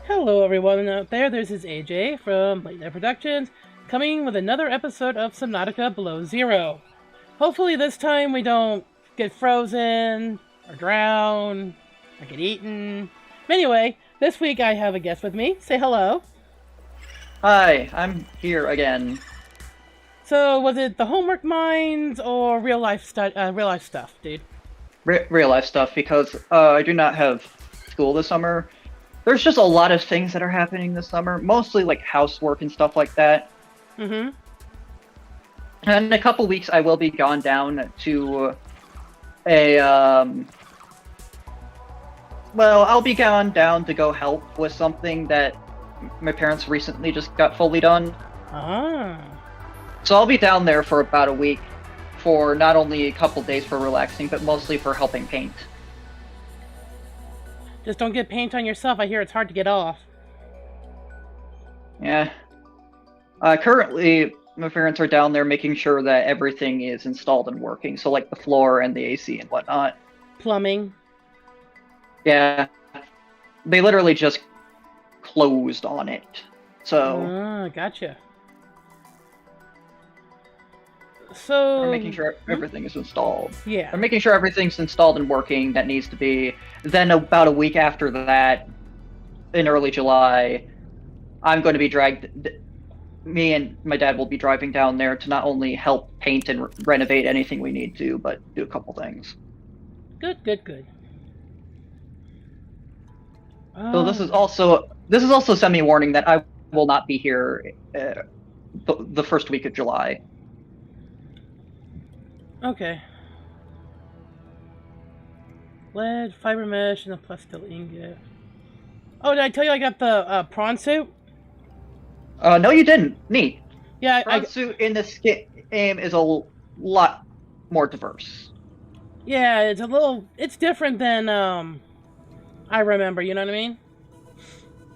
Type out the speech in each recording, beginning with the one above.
Hello everyone out there, this is AJ from Late Night Productions, coming with another episode of Subnautica Below Zero. Hopefully this time we don't get frozen, or drown, or get eaten. Anyway, this week I have a guest with me. Say hello. Hi, I'm here again. So, was it the homework mines or real life stuff, dude? Real life stuff, because I do not have school this summer. There's just a lot of things that are happening this summer, mostly like housework and stuff like that. Mm-hmm. And in a couple weeks, I will be gone down to well, I'll be gone down to go help with something that my parents recently just got fully done. Ah. So I'll be down there for about a week for not only a couple days for relaxing, but mostly for helping paint. Just don't get paint on yourself. I hear it's hard to get off. Yeah. Currently, my parents are down there making sure that everything is installed and working. So, like the floor and the AC and whatnot. Plumbing. Yeah. They literally just closed on it. So. Ah, gotcha. So they're making sure everything is installed. Yeah. They're making sure everything's installed and working that needs to be. Then about a week after that, in early July, I'm going to be me and my dad will be driving down there to not only help paint and renovate anything we need to, but do a couple things. Good, good, good. So this is also semi-warning that I will not be here the first week of July. Okay. Lead, fiber mesh, and a plasteel ingot. Oh, did I tell you I got the prawn suit? No, you didn't. Neat. Yeah, Prawn suit in this game is a lot more diverse. Yeah, it's different than I remember. You know what I mean?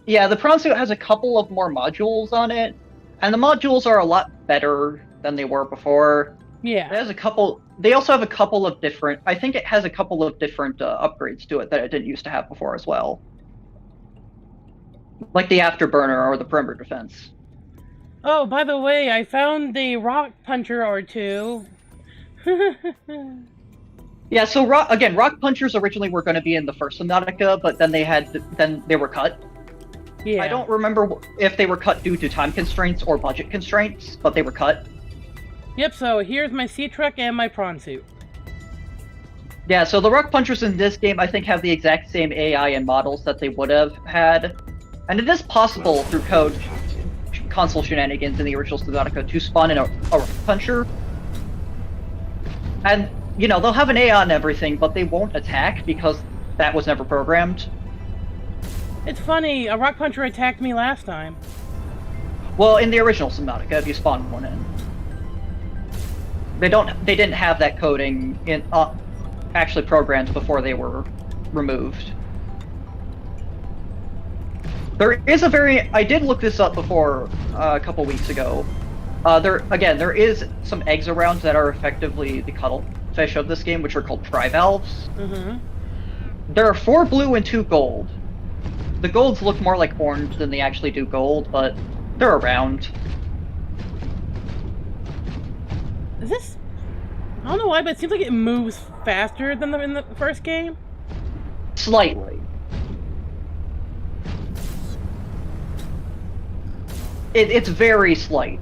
Yeah, the prawn suit has a couple of more modules on it, and the modules are a lot better than they were before. Yeah. It has a couple. They also have a couple of different. I think it has a couple of different upgrades to it that it didn't used to have before as well, like the afterburner or the perimeter defense. Oh, by the way, I found the rock puncher or two. Yeah. So rock punchers originally were going to be in the first Subnautica, but then they were cut. Yeah. I don't remember if they were cut due to time constraints or budget constraints, but they were cut. Yep, so here's my sea truck and my prawn suit. Yeah, so the rock punchers in this game, I think, have the exact same AI and models that they would have had. And it is possible through code console shenanigans in the original Subnautica to spawn in a rock puncher. And, you know, they'll have an AI and everything, but they won't attack because that was never programmed. It's funny, a rock puncher attacked me last time. Well, in the original Subnautica, if you spawned one in. They didn't have that coding in actually programmed before they were removed. There is I did look this up before a couple weeks ago. There is some eggs around that are effectively the cuttlefish of this game, which are called trivalves. Mm-hmm. There are 4 blue and 2 gold. The golds look more like orange than they actually do gold, but they're around. Is this... I don't know why, but it seems like it moves faster than in the first game. Slightly. It's very slight.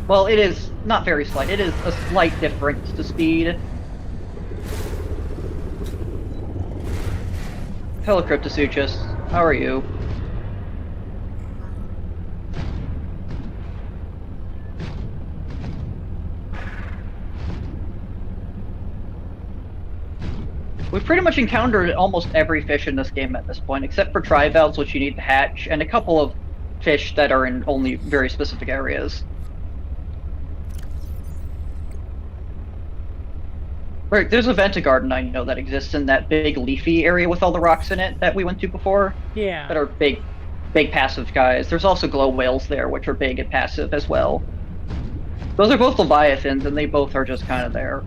Well, it is not very slight. It is a slight difference to speed. Hello, Cryptosuchus. How are you? We've pretty much encountered almost every fish in this game at this point, except for trivalves, which you need to hatch, and a couple of fish that are in only very specific areas. Right, there's a Ventigarden I know that exists in that big leafy area with all the rocks in it that we went to before. Yeah. That are big passive guys. There's also glow whales there, which are big and passive as well. Those are both leviathans, and they both are just kind of there.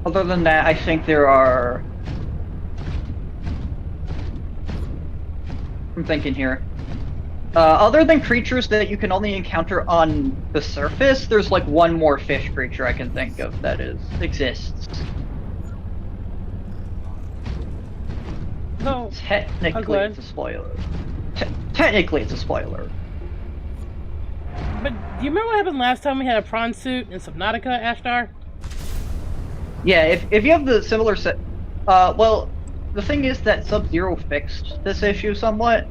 Other than that, I think there are I'm thinking here. Other than creatures that you can only encounter on the surface, there's like one more fish creature I can think of that exists. No. Technically, it's a spoiler. Technically, it's a spoiler. But do you remember what happened last time we had a prawn suit in Subnautica, Ashtar? Yeah, if you have the similar set... well, the thing is that Sub-Zero fixed this issue somewhat.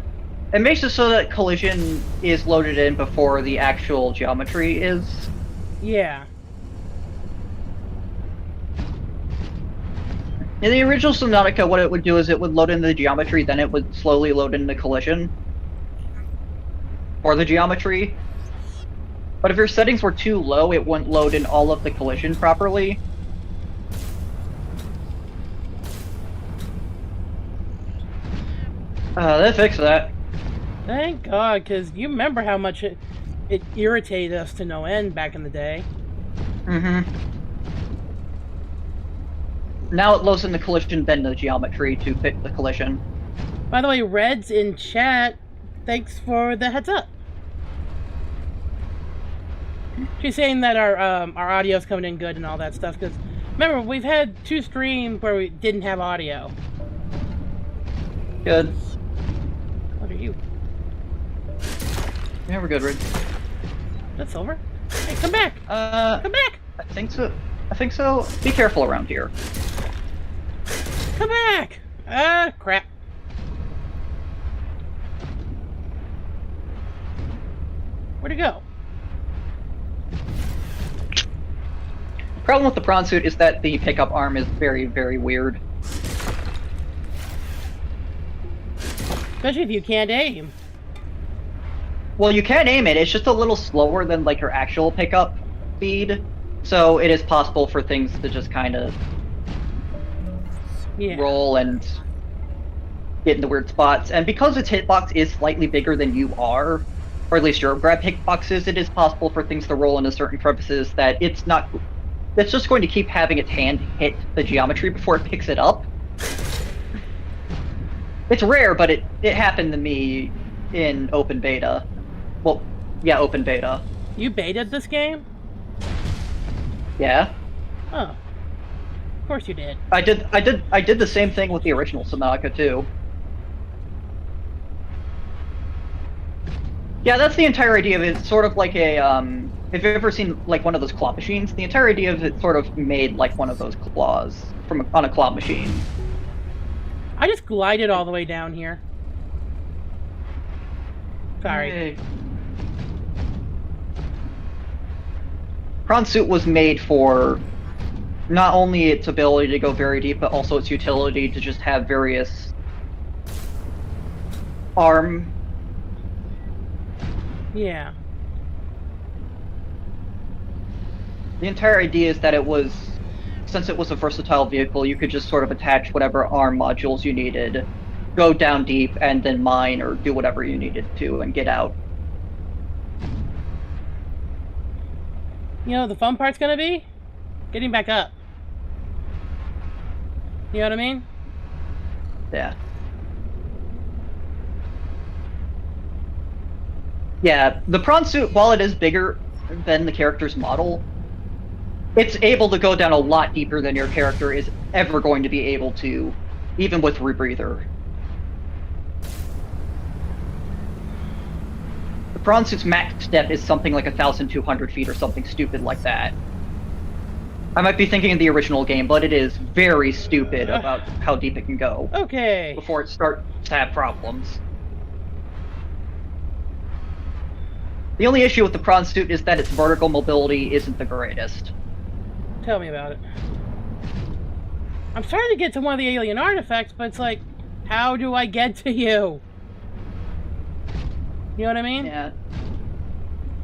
It makes it so that collision is loaded in before the actual geometry is. Yeah. In the original Subnautica, what it would do is it would load in the geometry, then it would slowly load in the collision. Or the geometry. But if your settings were too low, it wouldn't load in all of the collision properly. They fixed that. Thank God, because you remember how much it irritated us to no end back in the day. Mm-hmm. Now it loads in the collision, then the geometry to fit the collision. By the way, Red's in chat. Thanks for the heads up. She's saying that our audio's coming in good and all that stuff. Because remember, we've had 2 streams where we didn't have audio. Good. What are you? Yeah, we're good, Rid. That's silver. Hey, come back! Come back! I think so. I think so. Be careful around here. Come back! Ah, crap. Where'd it go? Problem with the prawn suit is that the pickup arm is very, very weird. Especially if you can't aim. Well, you can aim it. It's just a little slower than like your actual pickup speed, so it is possible for things to just kind of roll and get into weird spots. And because its hitbox is slightly bigger than you are, or at least your grab hitbox is, it is possible for things to roll into certain crevices that it's not. It's just going to keep having its hand hit the geometry before it picks it up. It's rare, but it happened to me in open beta. Well, yeah, open beta. You betaed this game? Yeah. Oh. Of course you did. I did the same thing with the original Subnautica too. Yeah, that's the entire idea of it. It's sort of like a if you've ever seen like one of those claw machines, the entire idea of it sort of made like one of those claws on a claw machine. I just glided all the way down here. Sorry. Hey. Prawn suit was made for not only its ability to go very deep, but also its utility to just have various arm. Yeah. The entire idea is that it was, since it was a versatile vehicle, you could just sort of attach whatever arm modules you needed, go down deep, and then mine or do whatever you needed to and get out. You know, the fun part's gonna be getting back up. You know what I mean? Yeah. Yeah, the prawn suit, while it is bigger than the character's model, it's able to go down a lot deeper than your character is ever going to be able to, even with Rebreather. The prawn suit's max depth is something like 1,200 feet or something stupid like that. I might be thinking of the original game, but it is very stupid about how deep it can go. Okay. Before it starts to have problems. The only issue with the prawn suit is that its vertical mobility isn't the greatest. Tell me about it. I'm starting to get to one of the alien artifacts, but it's like, how do I get to you? You know what I mean? Yeah.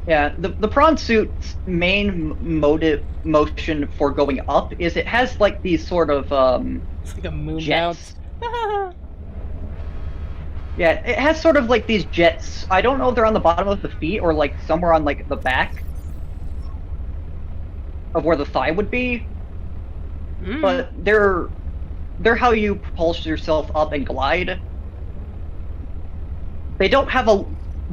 Yeah, the prawn suit's main motion for going up is it has like these sort of it's like a moon jets. bounce. Yeah, it has sort of like these jets. I don't know if they're on the bottom of the feet or like somewhere on like the back of where the thigh would be. But they're how you propulse yourself up and glide. they don't have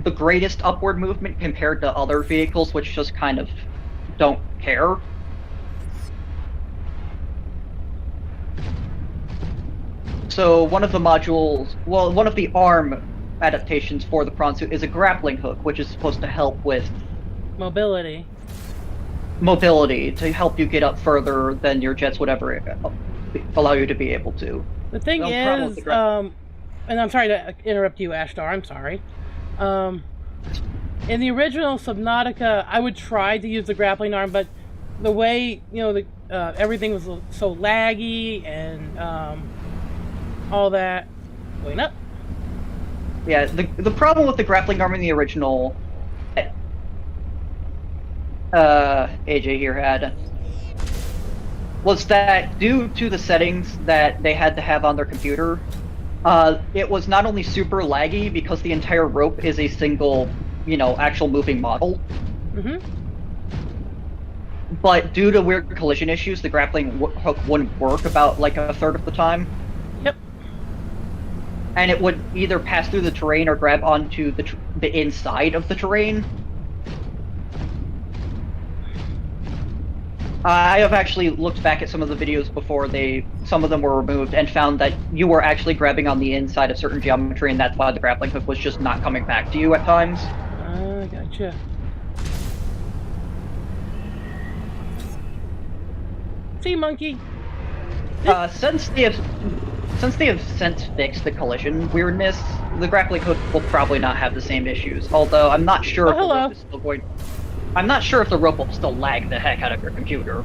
the greatest upward movement compared to other vehicles, which just kind of don't care. So one of the modules, well, one of the arm adaptations for the prawn suit is a grappling hook, which is supposed to help with Mobility. mobility, to help you get up further than your jets would ever allow you to be able to. The thing is, and I'm sorry to interrupt you, Ashtar, I'm sorry. In the original Subnautica, I would try to use the grappling arm, but the way, everything was so laggy and all that. Going up. Yeah, the problem with the grappling arm in the original, AJ here had, was that due to the settings that they had to have on their computer, it was not only super laggy because the entire rope is a single, actual moving model. Mm-hmm. But due to weird collision issues, the grappling hook wouldn't work about like a third of the time. Yep. And it would either pass through the terrain or grab onto the inside of the terrain. I have actually looked back at some of the videos before some of them were removed, and found that you were actually grabbing on the inside of certain geometry, and that's why the grappling hook was just not coming back to you at times. Gotcha. See, monkey. Since they have since fixed the collision weirdness, the grappling hook will probably not have the same issues. Although I'm not sure if the rope is still going. I'm not sure if the rope will still lag the heck out of your computer.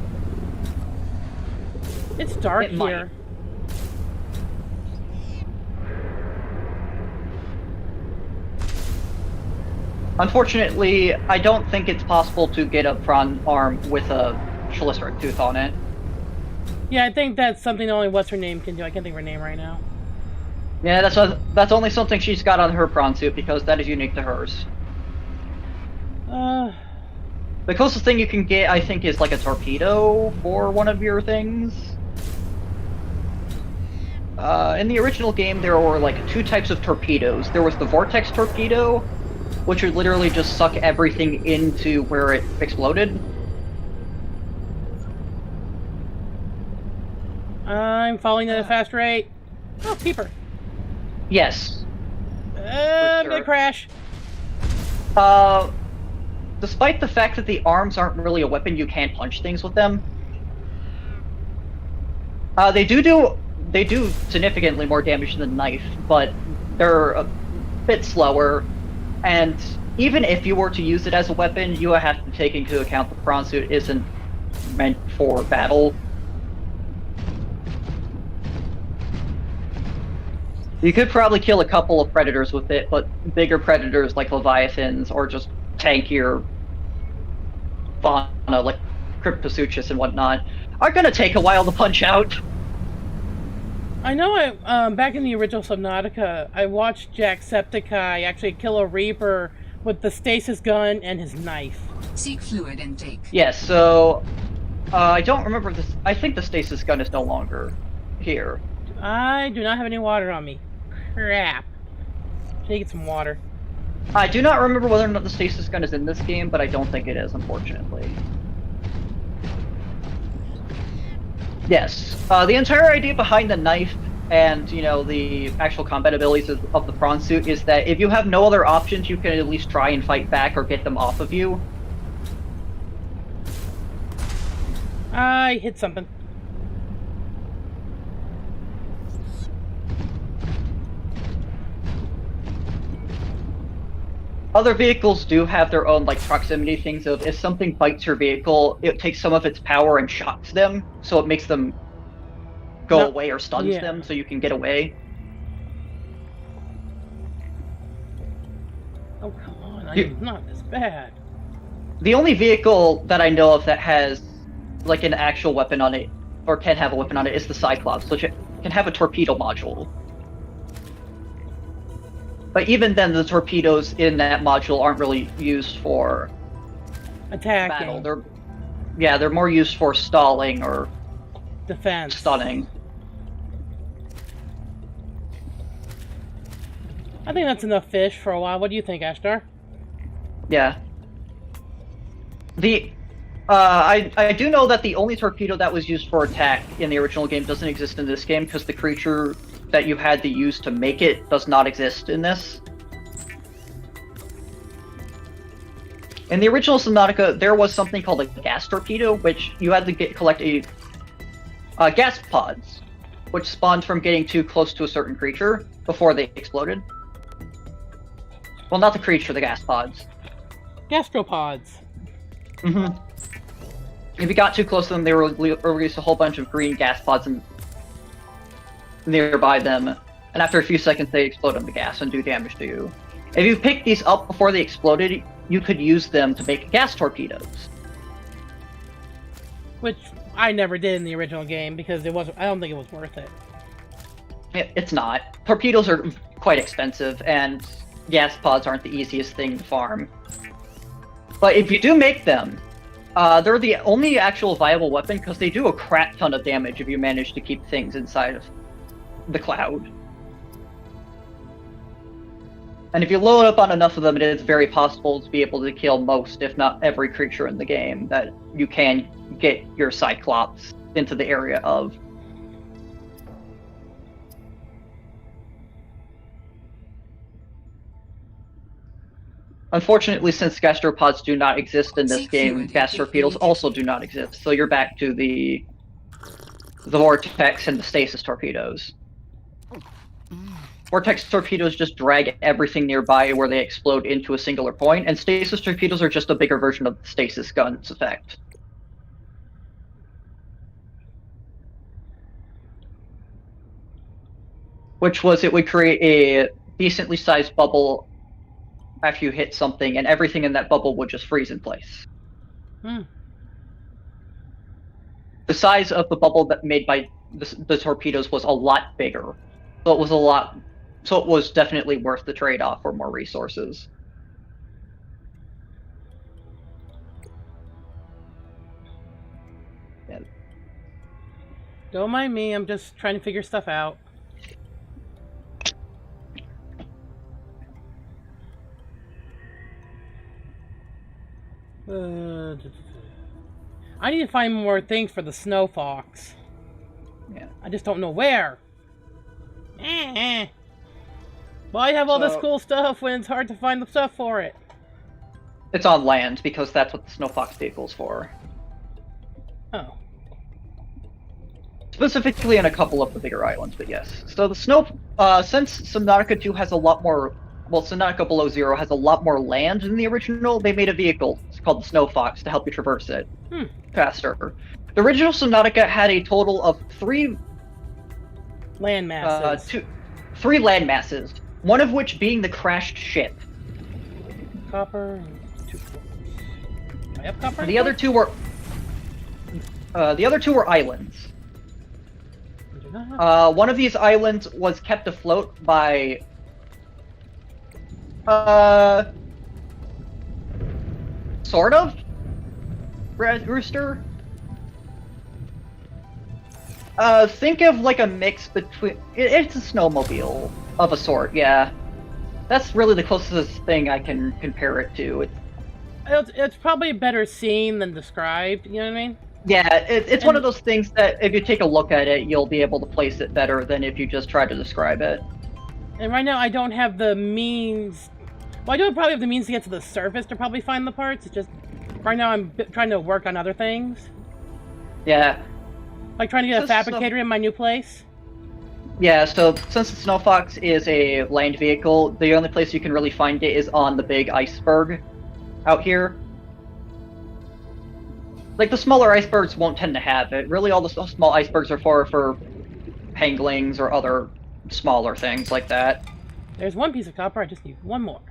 It's dark here. Unfortunately, I don't think it's possible to get a prawn arm with a Chalistric tooth on it. Yeah, I think that's something only what's-her-name can do. I can't think of her name right now. Yeah, that's only something she's got on her prawn suit, because that is unique to hers. The closest thing you can get, I think, is like a torpedo for one of your things. In the original game, there were like two types of torpedoes. There was the vortex torpedo, which would literally just suck everything into where it exploded. I'm falling at a fast rate. Oh, peeper. Yes. I'm gonna crash. Despite the fact that the arms aren't really a weapon, you can punch things with them. They do significantly more damage than the knife, but they're a bit slower. And even if you were to use it as a weapon, you have to take into account the prawn suit isn't meant for battle. You could probably kill a couple of predators with it, but bigger predators like leviathans or just tankier fauna like Cryptosuchus and whatnot are gonna take a while to punch out. I know back in the original Subnautica, I watched Jacksepticeye actually kill a Reaper with the stasis gun and his knife. Seek fluid intake. Yes, so I don't remember this. I think the stasis gun is no longer here. I do not have any water on me. Crap. I need to get some water. I do not remember whether or not the stasis gun is in this game, but I don't think it is, unfortunately. Yes, the entire idea behind the knife and, the actual combat abilities of the prawn suit is that if you have no other options, you can at least try and fight back or get them off of you. I hit something. Other vehicles do have their own, proximity things of if something bites your vehicle, it takes some of its power and shocks them, so it makes them go away or stuns them so you can get away. Oh, come on. I'm not this bad. The only vehicle that I know of that has, an actual weapon on it, or can have a weapon on it, is the Cyclops, which can have a torpedo module. But even then, the torpedoes in that module aren't really used for attacking. Battle. They're more used for stalling or defense. Stunning. I think that's enough fish for a while. What do you think, Ashtar? Yeah. I do know that the only torpedo that was used for attack in the original game doesn't exist in this game because the creature that you had to use to make it does not exist in this. In the original Subnautica, there was something called a gas torpedo, which you had to collect gas pods, which spawned from getting too close to a certain creature before they exploded. Well, not the creature, the gas pods. Gastropods. Mm-hmm. If you got too close to them, they would release a whole bunch of green gas pods nearby them, and after a few seconds they explode into gas and do damage to you. If you picked these up before they exploded, you could use them to make gas torpedoes. Which I never did in the original game because I don't think it was worth it. It's not. Torpedoes are quite expensive, and gas pods aren't the easiest thing to farm. But if you do make them, they're the only actual viable weapon because they do a crap ton of damage if you manage to keep things inside of the cloud. And if you load up on enough of them, it is very possible to be able to kill most, if not every creature in the game that you can get your Cyclops into the area of. Unfortunately, since gastropods do not exist in this game, gas torpedoes also do not exist, so you're back to the vortex and the stasis torpedoes. Vortex torpedoes just drag everything nearby where they explode into a singular point, and stasis torpedoes are just a bigger version of the stasis gun's effect. Which was, it would create a decently sized bubble after you hit something, and everything in that bubble would just freeze in place. The size of the bubble that made by the torpedoes was a lot bigger, so it was definitely worth the trade-off for more resources. Yeah. Don't mind me, I'm just trying to figure stuff out. I need to find more things for the snow fox. Yeah. I just don't know where. Why have all this cool stuff when it's hard to find the stuff for it? It's on land, because that's what the Snow Fox vehicle's for. Oh. Specifically in a couple of the bigger islands, but yes. So the since Subnautica 2 has a lot more, well, Subnautica Below Zero has a lot more land than the original, they made a vehicle called the Snow Fox to help you traverse it faster. The original Subnautica had a total of 3 land masses. 3 land masses, one of which being the crashed ship. Copper. I have copper. The other two were islands. One of these islands was kept afloat by sort of rooster. Think of like a mix between. It's a snowmobile of a sort, yeah. That's really the closest thing I can compare it to. It's probably a better seen than described, you know what I mean? Yeah, it's one of those things that if you take a look at it, you'll be able to place it better than if you just try to describe it. And right now I don't have the means. Well, I do probably have the means to get to the surface to probably find the parts. It's just, right now I'm trying to work on other things. Yeah. Like trying to get a fabricator in my new place. Yeah, so since the Snow Fox is a land vehicle, the only place you can really find it is on the big iceberg out here. Like, the smaller icebergs won't tend to have it. Really, all the small icebergs are for panglings or other smaller things like that. There's one piece of copper, I just need one more.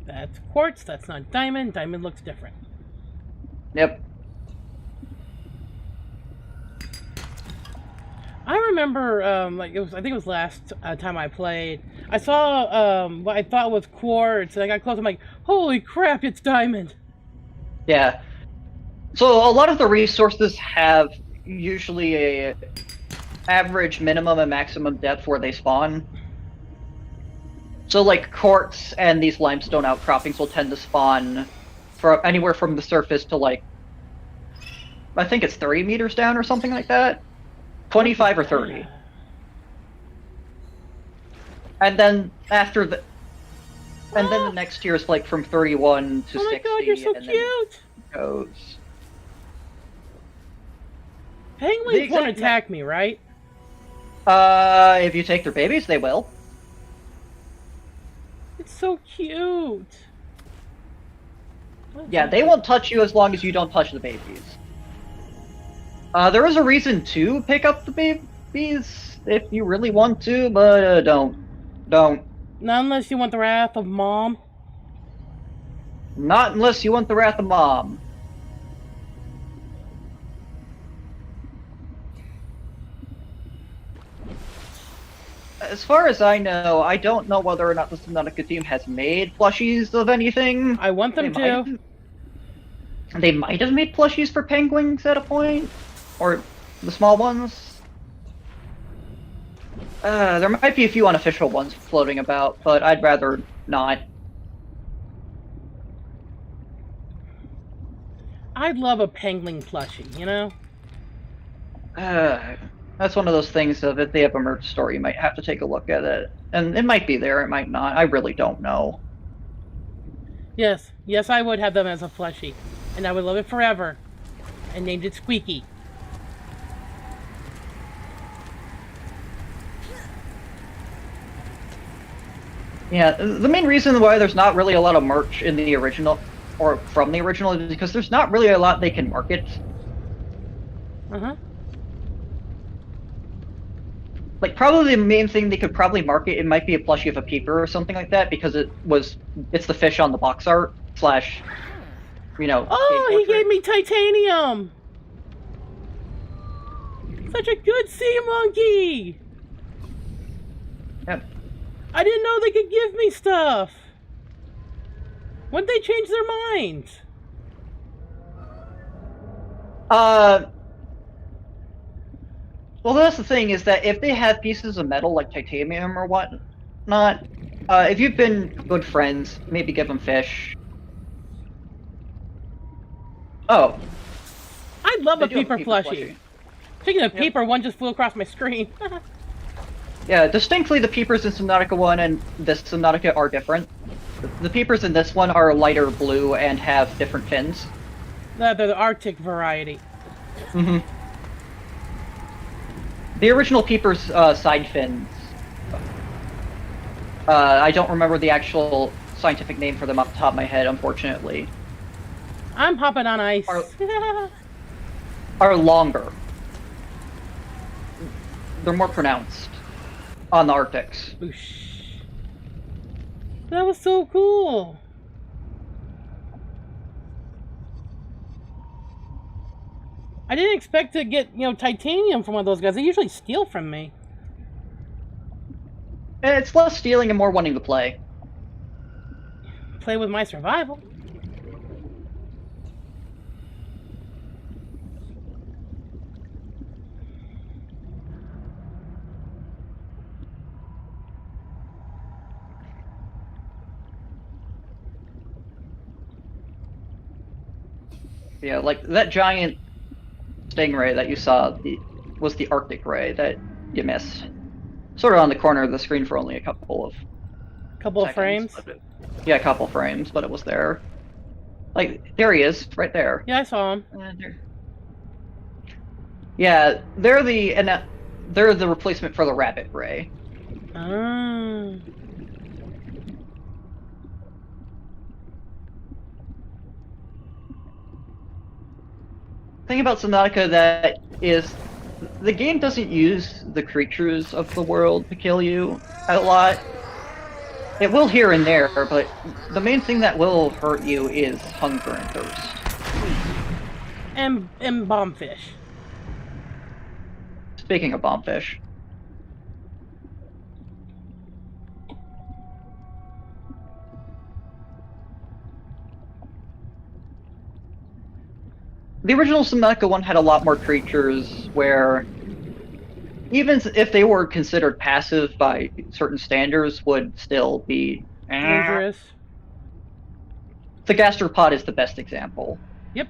That's quartz, that's not diamond. Diamond looks different. Yep. I remember, I think it was last time I played, I saw what I thought was quartz, and I got close, I'm like, holy crap, it's diamond! Yeah. So a lot of the resources have usually a average minimum and maximum depth where they spawn. So like quartz and these limestone outcroppings will tend to spawn from anywhere from the surface to like I think it's 30 meters down or something like that. 25 or 30. And then after the and then the next tier is like from 31 to 60. Oh my god, you're so and cute! Then it goes. Penguins won't attack me, right? If you take their babies, they will. It's so cute. Yeah, they won't touch you as long as you don't touch the babies. There is a reason to pick up the babies if you really want to, but don't. Don't. Not unless you want the wrath of Mom. Not unless you want the wrath of Mom. As far as I know, I don't know whether or not the Subnautica team has made plushies of anything. I want them to. They might have made plushies for penguins at a point. Or the small ones. There might be a few unofficial ones floating about, but I'd rather not. I'd love a penguin plushie, you know? That's one of those things of if they have a merch store, you might have to take a look at it. And it might be there, it might not. I really don't know. Yes. Yes, I would have them as a plushie. And I would love it forever. And named it Squeaky. Yeah, the main reason why there's not really a lot of merch in the original, or from the original, is because there's not really a lot they can market. Uh-huh. Like, probably the main thing they could probably market, it might be a plushie of a peeper or something like that, because it's the fish on the box art, slash, you know... Oh, he gave me titanium! Such a good sea monkey! Yep. I didn't know they could give me stuff! When'd they change their minds? Well, that's the thing, is that if they have pieces of metal, like titanium or whatnot, if you've been good friends, maybe give them fish. Oh. I'd love a peeper plushie. Speaking of peeper, one just flew across my screen. Yeah, distinctly the peepers in Subnautica 1 and this Subnautica are different. The peepers in this one are lighter blue and have different fins. They're the Arctic variety. Mm-hmm. The original peepers' side fins. I don't remember the actual scientific name for them off the top of my head, unfortunately. I'm hopping on ice. Are longer. They're more pronounced on the Arctics. Boosh. That was so cool. I didn't expect to get, titanium from one of those guys. They usually steal from me. It's less stealing and more wanting to play. Play with my survival. Yeah, like that giant stingray that you saw was the Arctic ray that you missed. Sort of on the corner of the screen for only a couple of frames? Yeah, a couple frames, but it was there. Like, there he is, right there. Yeah, I saw him. Yeah, they're the replacement for the rabbit ray. Ah. Thing about Subnautica that is the game doesn't use the creatures of the world to kill you a lot. It will here and there, but the main thing that will hurt you is hunger and thirst. And bombfish. Speaking of bombfish. The original Subnautica one had a lot more creatures where even if they were considered passive by certain standards, would still be dangerous. The gastropod is the best example. Yep.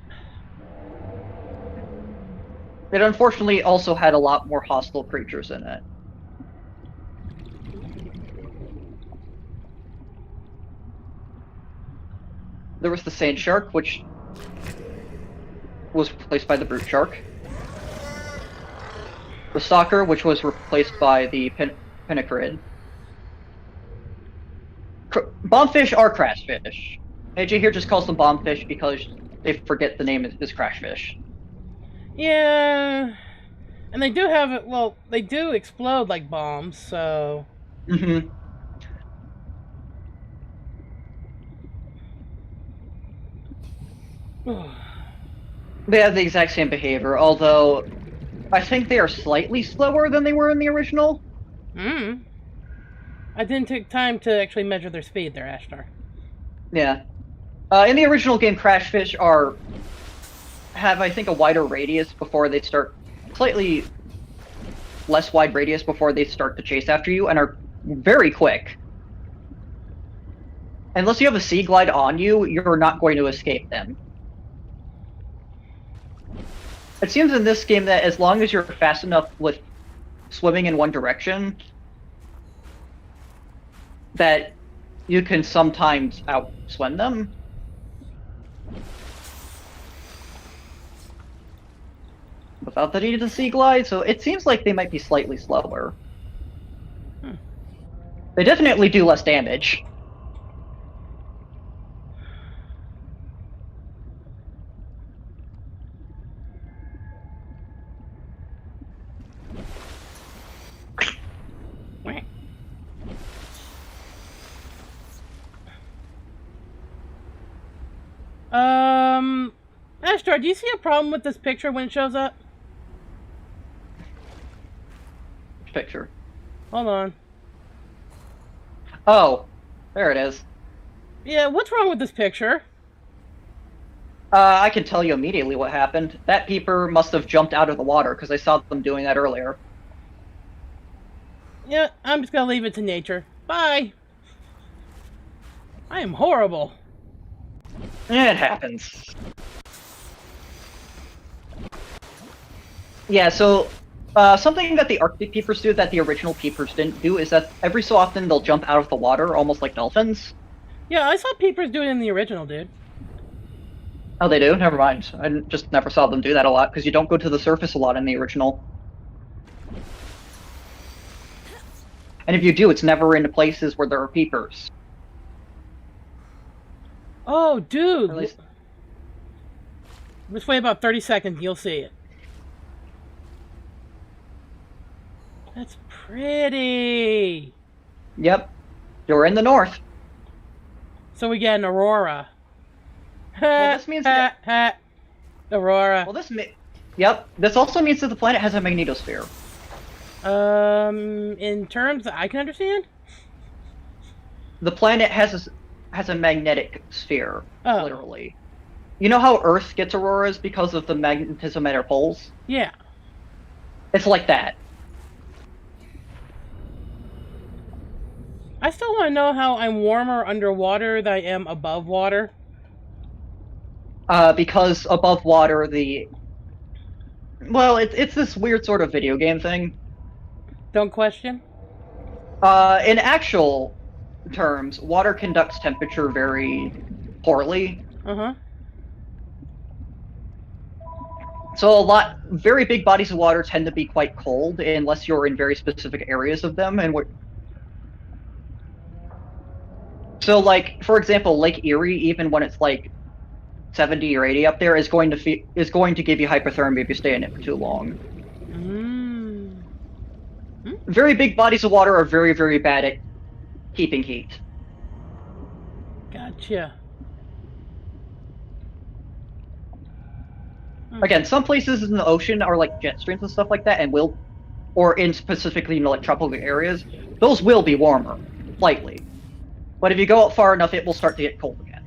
It unfortunately also had a lot more hostile creatures in it. There was the sand shark, which was replaced by the brute shark. The stalker, which was replaced by the pinnacarid. Bombfish are crashfish. AJ here just calls them bombfish because they forget the name is crashfish. Yeah, and they do have it. Well, they do explode like bombs, so. Mm-hmm. They have the exact same behavior, although I think they are slightly slower than they were in the original. I didn't take time to actually measure their speed there, Ashtar. Yeah. In the original game, crashfish have, I think, a wider radius before they start, slightly less wide radius before they start to chase after you, and are very quick. Unless you have a sea glide on you, you're not going to escape them. It seems in this game that as long as you're fast enough with swimming in one direction, that you can sometimes outswim them. Without the need to sea glide, so it seems like they might be slightly slower. They definitely do less damage. Ashtar, do you see a problem with this picture when it shows up? Picture. Hold on. Oh, there it is. Yeah, what's wrong with this picture? I can tell you immediately what happened. That peeper must have jumped out of the water, because I saw them doing that earlier. Yeah, I'm just gonna leave it to nature. Bye! I am horrible. It happens. Yeah, so something that the Arctic peepers do that the original peepers didn't do is that every so often they'll jump out of the water, almost like dolphins. Yeah, I saw peepers do it in the original, dude. Oh, they do? Never mind. I just never saw them do that a lot, because you don't go to the surface a lot in the original. And if you do, it's never in places where there are peepers. Oh, dude! At least... Just wait about 30 seconds, you'll see it. That's pretty! Yep. You're in the north. So we get an aurora. Well, this means that... Aurora. Well, Yep. This also means that the planet has a magnetosphere. In terms that I can understand? The planet has a magnetic sphere, Oh. literally. You know how Earth gets auroras because of the magnetism at our poles? Yeah. It's like that. I still want to know how I'm warmer underwater than I am above water. Because above water, well, it's this weird sort of video game thing. Don't question. In actual terms, water conducts temperature very poorly. Uh-huh. So very big bodies of water tend to be quite cold unless you're in very specific areas of them, and so, like, for example, Lake Erie, even when it's like 70 or 80 up there, is going to give you hypothermia if you stay in it for too long. Very big bodies of water are very, very bad at keeping heat. Gotcha. Again, some places in the ocean are like jet streams and stuff like that, or in specifically, like tropical areas, those will be warmer, slightly. But if you go out far enough, it will start to get cold again.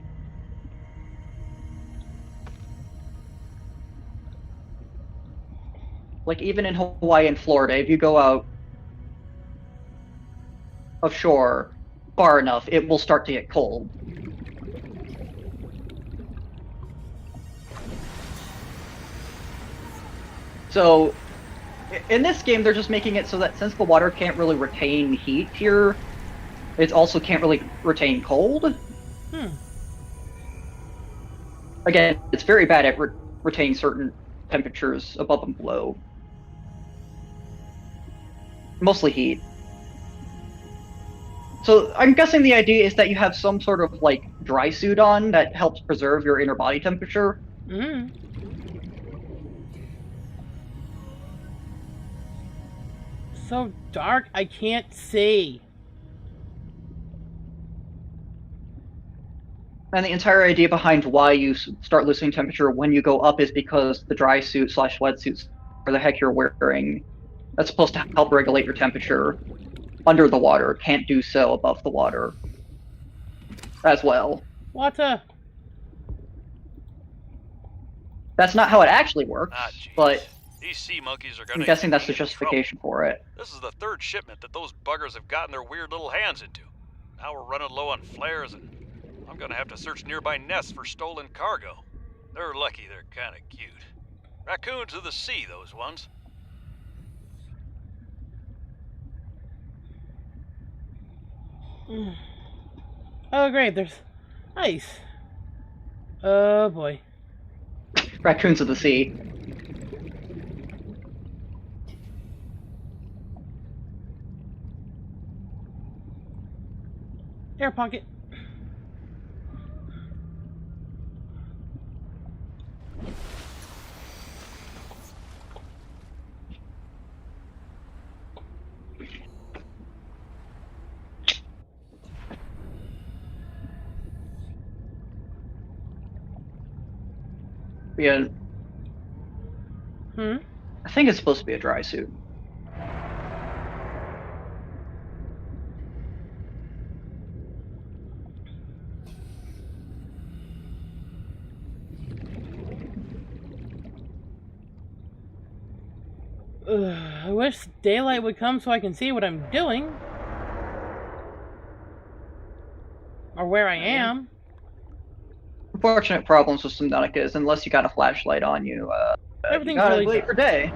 Like, even in Hawaii and Florida, if you go out offshore far enough, it will start to get cold. So, in this game, they're just making it so that since the water can't really retain heat here, it also can't really retain cold. Again, it's very bad at retaining certain temperatures above and below. Mostly heat. So I'm guessing the idea is that you have some sort of like dry suit on that helps preserve your inner body temperature. So dark, I can't see. And the entire idea behind why you start losing temperature when you go up is because the dry suit / wetsuits, or the heck you're wearing, that's supposed to help regulate your temperature under the water, can't do so above the water as well. Water. That's not how it actually works, but these sea monkeys are gonna I'm guessing that's the justification for it. This is the third shipment that those buggers have gotten their weird little hands into. Now we're running low on flares, and I'm gonna have to search nearby nests for stolen cargo. They're lucky they're kinda cute. Raccoons of the sea, those ones. Oh great, there's ice. Oh boy. Raccoons of the sea. Air pocket. Yeah. I think it's supposed to be a dry suit. I wish daylight would come so I can see what I'm doing. Or where I am. Unfortunate problems with Subnautica is unless you got a flashlight on you, Everything's you gotta really wait for day.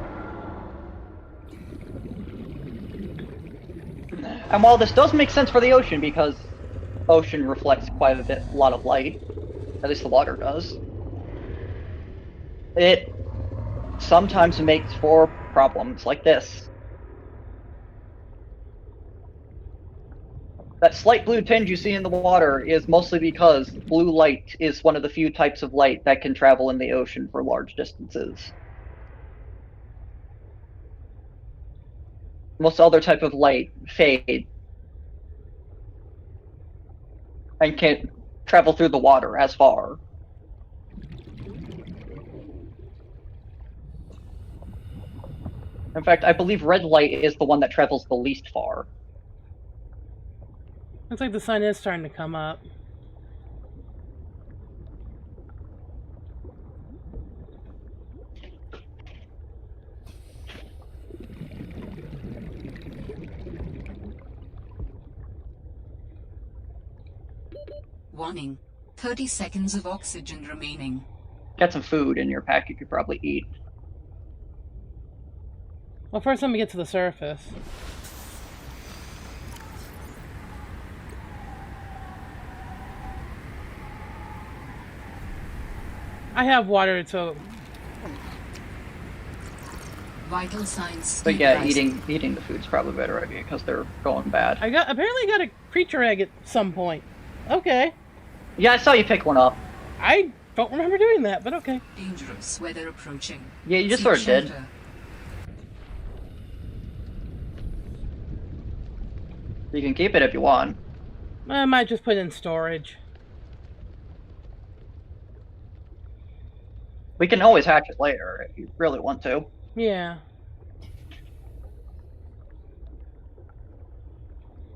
And while this does make sense for the ocean, because ocean reflects quite a lot of light, at least the water does, it sometimes makes for problems like this. That slight blue tinge you see in the water is mostly because blue light is one of the few types of light that can travel in the ocean for large distances. Most other type of light fade and can't travel through the water as far. In fact, I believe red light is the one that travels the least far. Looks like the sun is starting to come up. Warning. 30 seconds of oxygen remaining. Got some food in your pack you could probably eat. Well, first let me get to the surface. I have water, so... Vital signs. But yeah, eating the food's probably a better idea because they're going bad. Apparently got a creature egg at some point. Okay. Yeah, I saw you pick one up. I don't remember doing that, but okay. Dangerous weather approaching. Yeah, you just sort of did. You can keep it if you want. I might just put it in storage. We can always hatch it later if you really want to. Yeah.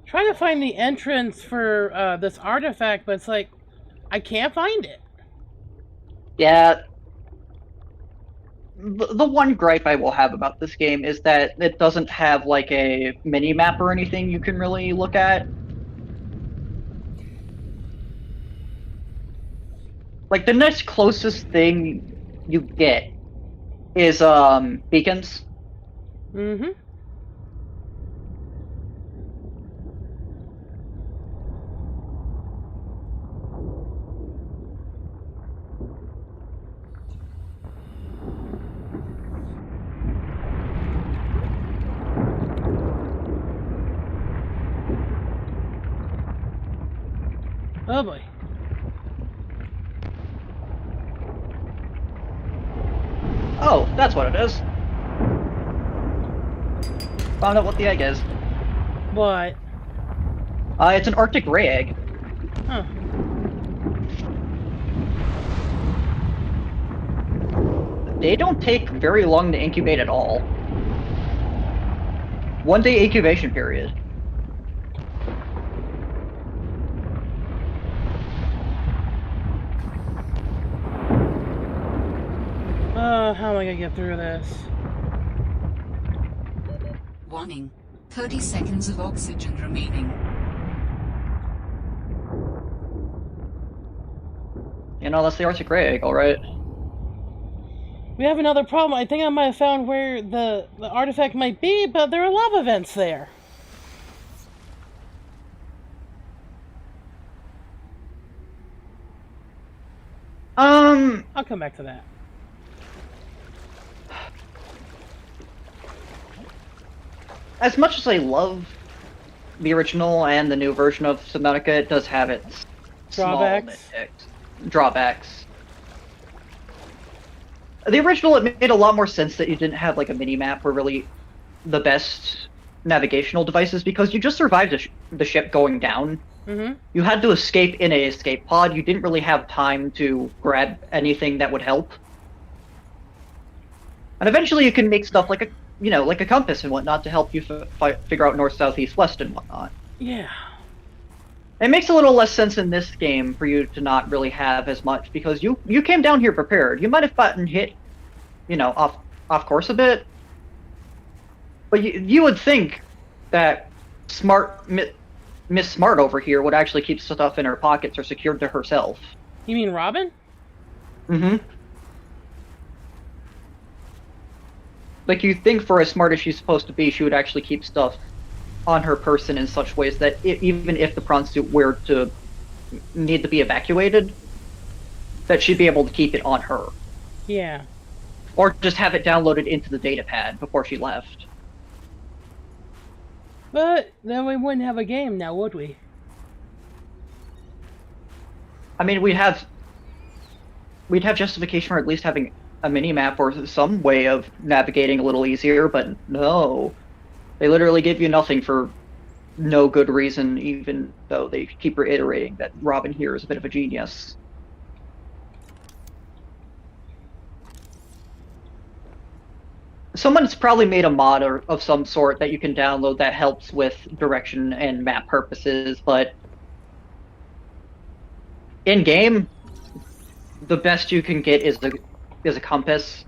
Trying to find the entrance for this artifact, but it's like, I can't find it. Yeah. the one gripe I will have about this game is that it doesn't have like a mini map or anything you can really look at. Like the next closest thing you get is beacons. Mm-hmm. Oh boy. Oh, that's what it is. Found out what the egg is. What? It's an Arctic ray egg. Huh. They don't take very long to incubate at all. 1 day incubation period. How am I gonna get through this? Warning. 30 seconds of oxygen remaining. You know, that's the Arctic ray egg, alright. We have another problem. I think I might have found where the artifact might be, but there are lava vents there. I'll come back to that. As much as I love the original and the new version of Subnautica, it does have its Drawbacks? small drawbacks. The original, it made a lot more sense that you didn't have like a mini map were really the best navigational devices because you just survived the ship going down. Mm-hmm. You had to escape in a escape pod. You didn't really have time to grab anything that would help. And eventually, you can make stuff like a compass and whatnot to help you figure out north, south, east, west, and whatnot. Yeah. It makes a little less sense in this game for you to not really have as much because you came down here prepared. You might have gotten hit, off course a bit, but you would think that Miss Smart over here would actually keep stuff in her pockets or secured to herself. You mean Robin? Mm-hmm. Like, you'd think for as smart as she's supposed to be, she would actually keep stuff on her person in such ways that even if the prawn suit were to need to be evacuated, that she'd be able to keep it on her. Yeah. Or just have it downloaded into the datapad before she left. But then we wouldn't have a game now, would we? I mean, we'd have justification for at least having a mini-map or some way of navigating a little easier, but no. They literally give you nothing for no good reason, even though they keep reiterating that Robin here is a bit of a genius. Someone's probably made a mod of some sort that you can download that helps with direction and map purposes, but in-game, the best you can get is a compass.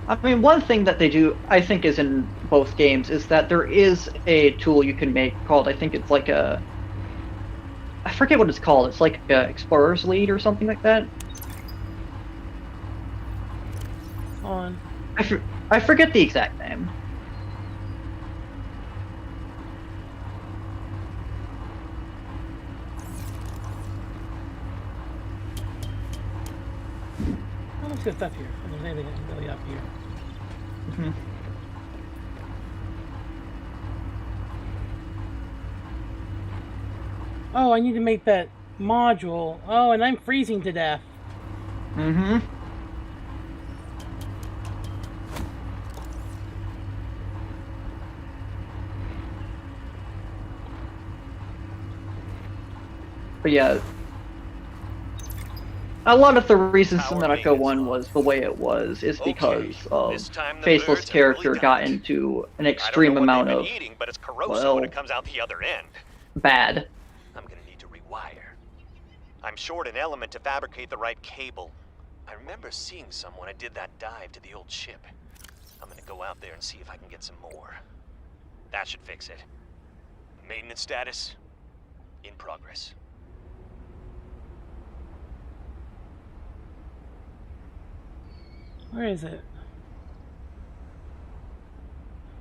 I mean, one thing that they do, I think, is in both games, is that there is a tool you can make called, I think it's like I forget what it's called. It's like a Explorer's Lead or something like that. On. I forget the exact name. Oh, let's get stuff here. If there's anything really up here. Mm-hmm. Oh, I need to make that module. Oh, and I'm freezing to death. Mm-hmm. But yeah, a lot of the reason Power Subnautica maintenance 1 on. was the way it was is because Okay, of this time the Faceless birds have really character done got it. into an I extreme don't know what amount they've of been eating, but it's corrosive well, when it comes out the other end. bad. I'm gonna need to rewire. I'm short an element to fabricate the right cable. I remember seeing some when I did that dive to the old ship. I'm gonna go out there and see if I can get some more. That should fix it. Maintenance status in progress. Where is it?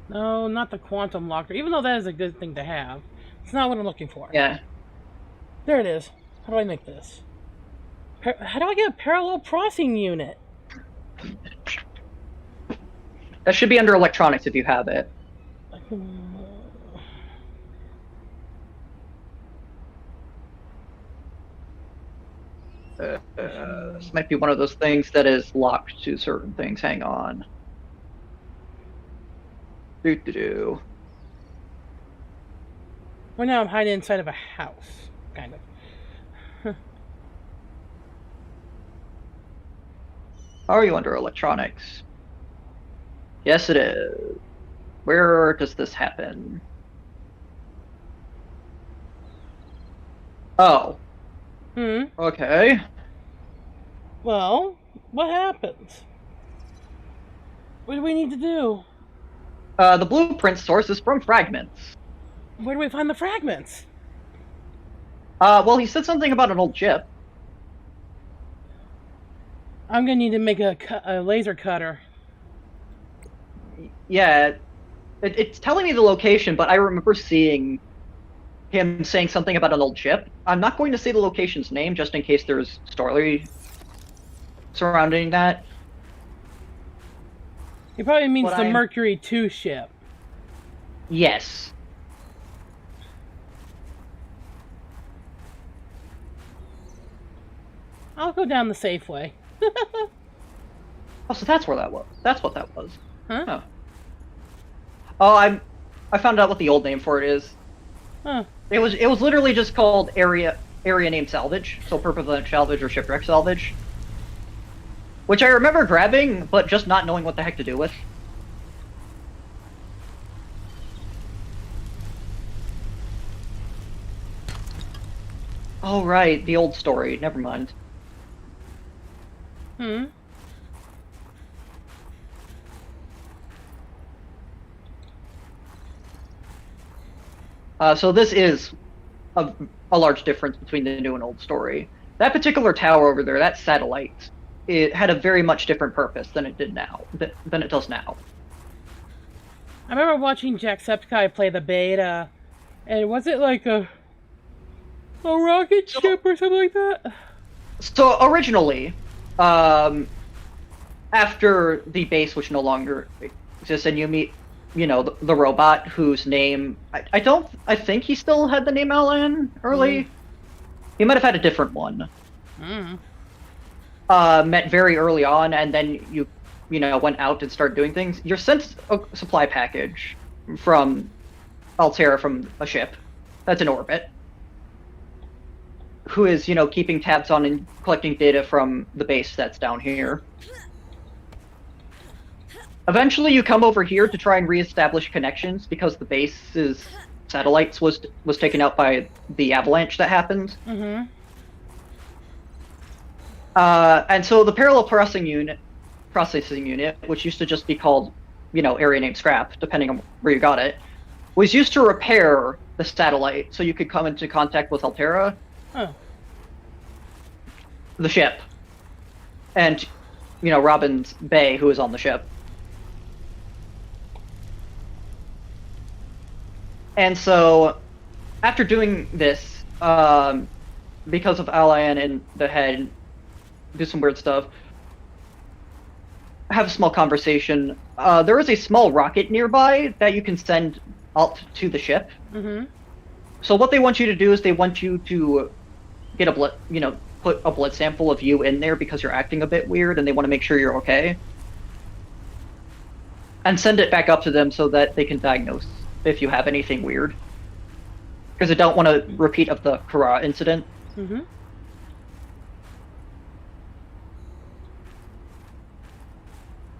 No, not the quantum locker, even though that is a good thing to have. It's not what I'm looking for. Yeah. There it is. How do I make this? How do I get a parallel processing unit? That should be under electronics if you have it. This might be one of those things that is locked to certain things. Hang on. Doo-doo-doo. Well, now I'm hiding inside of a house, kind of. How are you under electronics? Yes, it is. Where does this happen? Oh. Okay. Well, what happens? What do we need to do? The blueprint source is from fragments. Where do we find the fragments? Well, he said something about an old ship. I'm gonna need to make a laser cutter. Yeah, it's telling me the location, but I remember seeing him saying something about an old ship. I'm not going to say the location's name, just in case there's story surrounding that. He probably means What the I'm- Mercury 2 ship. Yes. I'll go down the safe way. Oh, so that's where that was. That's what that was. Huh? Oh. Oh, I found out what the old name for it is. Huh. It was literally just called area name salvage, so purpose salvage or shipwreck salvage. Which I remember grabbing, but just not knowing what the heck to do with. Oh right, the old story. Never mind. So this is a large difference between the new and old story. That particular tower over there, that satellite, it had a very much different purpose than it did now. Than it does now. I remember watching Jacksepticeye play the beta, and was it like a rocket ship or something like that? So originally, after the base, which no longer exists, and you meet, you know, the robot whose name I think he still had the name Alan early. He might have had a different one. Met very early on, and then you know, went out and started doing things. You're sent a supply package from Altera, from a ship that's in orbit, who is, you know, keeping tabs on and collecting data from the base that's down here. Eventually you come over here to try and reestablish connections because the base's satellites was taken out by the avalanche that happened. And so the parallel processing unit, which used to just be called, you know, area name scrap, depending on where you got it, was used to repair the satellite so you could come into contact with Altera, the ship, and, you know, Robin's Bay, who is on the ship. And so, after doing this, because of Alain in the head, do some weird stuff, have a small conversation. There is a small rocket nearby that you can send up to the ship. So what they want you to do is they want you to get put a blood sample of you in there because you're acting a bit weird, and they want to make sure you're okay. And send it back up to them so that they can diagnose if you have anything weird. Because they don't want a repeat of the Kara incident. Mm-hmm.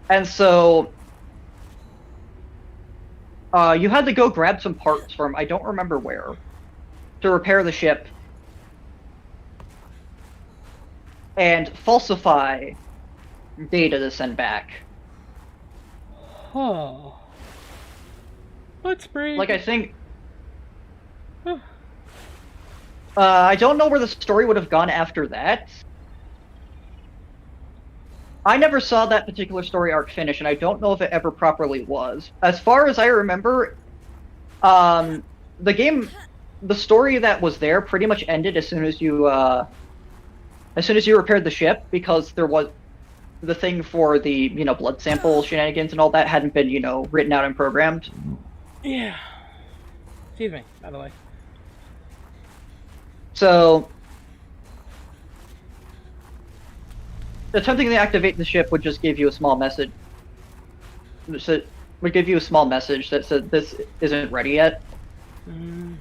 And so you had to go grab some parts from, I don't remember where, to repair the ship and falsify data to send back. Oh. Let's breathe. Like, I think... I don't know where the story would have gone after that. I never saw that particular story arc finish, and I don't know if it ever properly was. As far as I remember, the story that was there pretty much ended as soon as you repaired the ship, because there was the thing for the, blood sample shenanigans and all that hadn't been, written out and programmed. Yeah. Excuse me, by the way. So, attempting to activate the ship would just give you a small message. So, would give you a small message that said this isn't ready yet. Mm.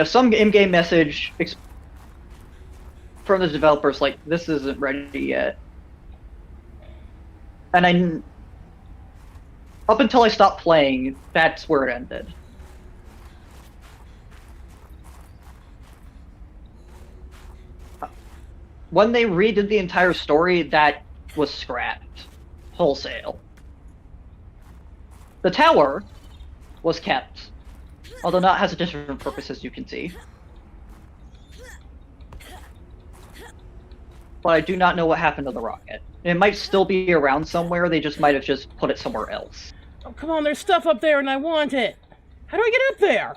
Some in-game message from the developers like, this isn't ready yet. And up until I stopped playing, that's where it ended. When they redid the entire story, that was scrapped wholesale. The tower was kept, although now it has a different purpose, as you can see. But I do not know what happened to the rocket. It might still be around somewhere, they just might have just put it somewhere else. Oh, come on, there's stuff up there and I want it! How do I get up there?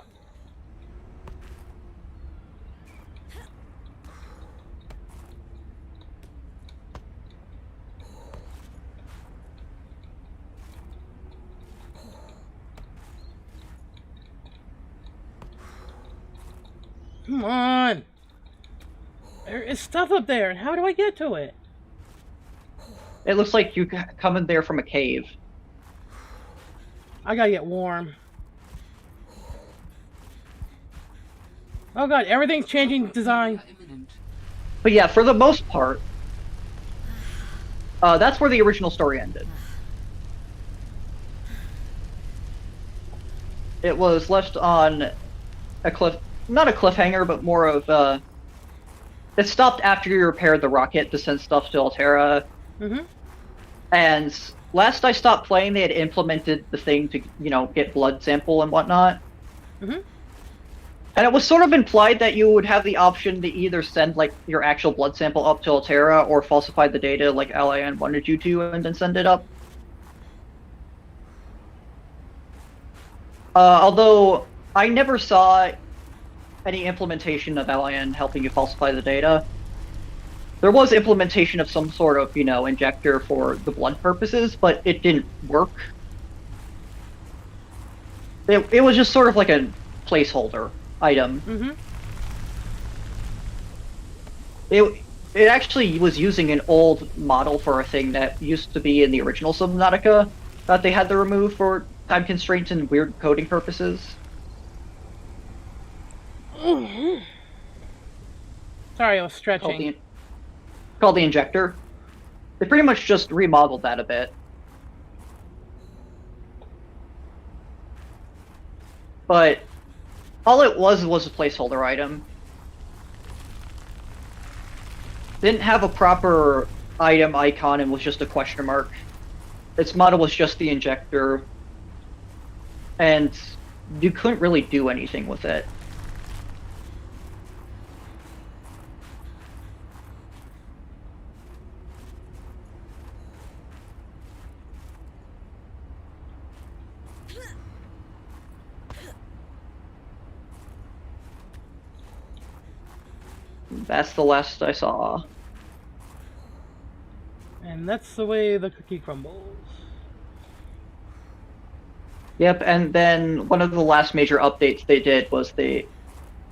Come on! There is stuff up there, and how do I get to it? It looks like you come in there from a cave. I gotta get warm. Oh god, everything's changing design. But yeah, for the most part, that's where the original story ended. It was left on a not a cliffhanger, but more of it stopped after you repaired the rocket to send stuff to Altera. Mm-hmm. And last I stopped playing, they had implemented the thing to, get blood sample and whatnot. Mm-hmm. And it was sort of implied that you would have the option to either send, your actual blood sample up to Altera or falsify the data like LIN wanted you to and then send it up. Although, I never saw any implementation of LIN helping you falsify the data. There was implementation of some sort of, injector for the blood purposes, but it didn't work. It was just sort of like a placeholder item. Mm-hmm. It actually was using an old model for a thing that used to be in the original Subnautica that they had to remove for time constraints and weird coding purposes. Mm-hmm. Sorry, I was stretching. Called the injector. They pretty much just remodeled that a bit. But all it was a placeholder item. Didn't have a proper item icon and was just a question mark. Its model was just the injector. And you couldn't really do anything with it. That's the last I saw. And that's the way the cookie crumbles. Yep, and then one of the last major updates they did was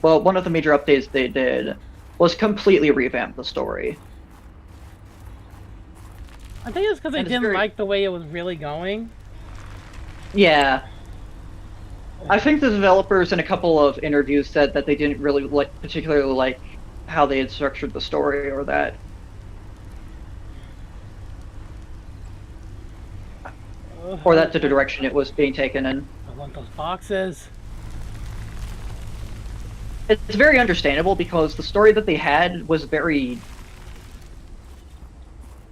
one of the major updates they did was completely revamp the story. I think it's because they didn't like the way it was really going. Yeah. I think the developers in a couple of interviews said that they didn't really particularly like how they had structured the story or that. Or that's the direction it was being taken in. I want those boxes. It's very understandable because the story that they had was very...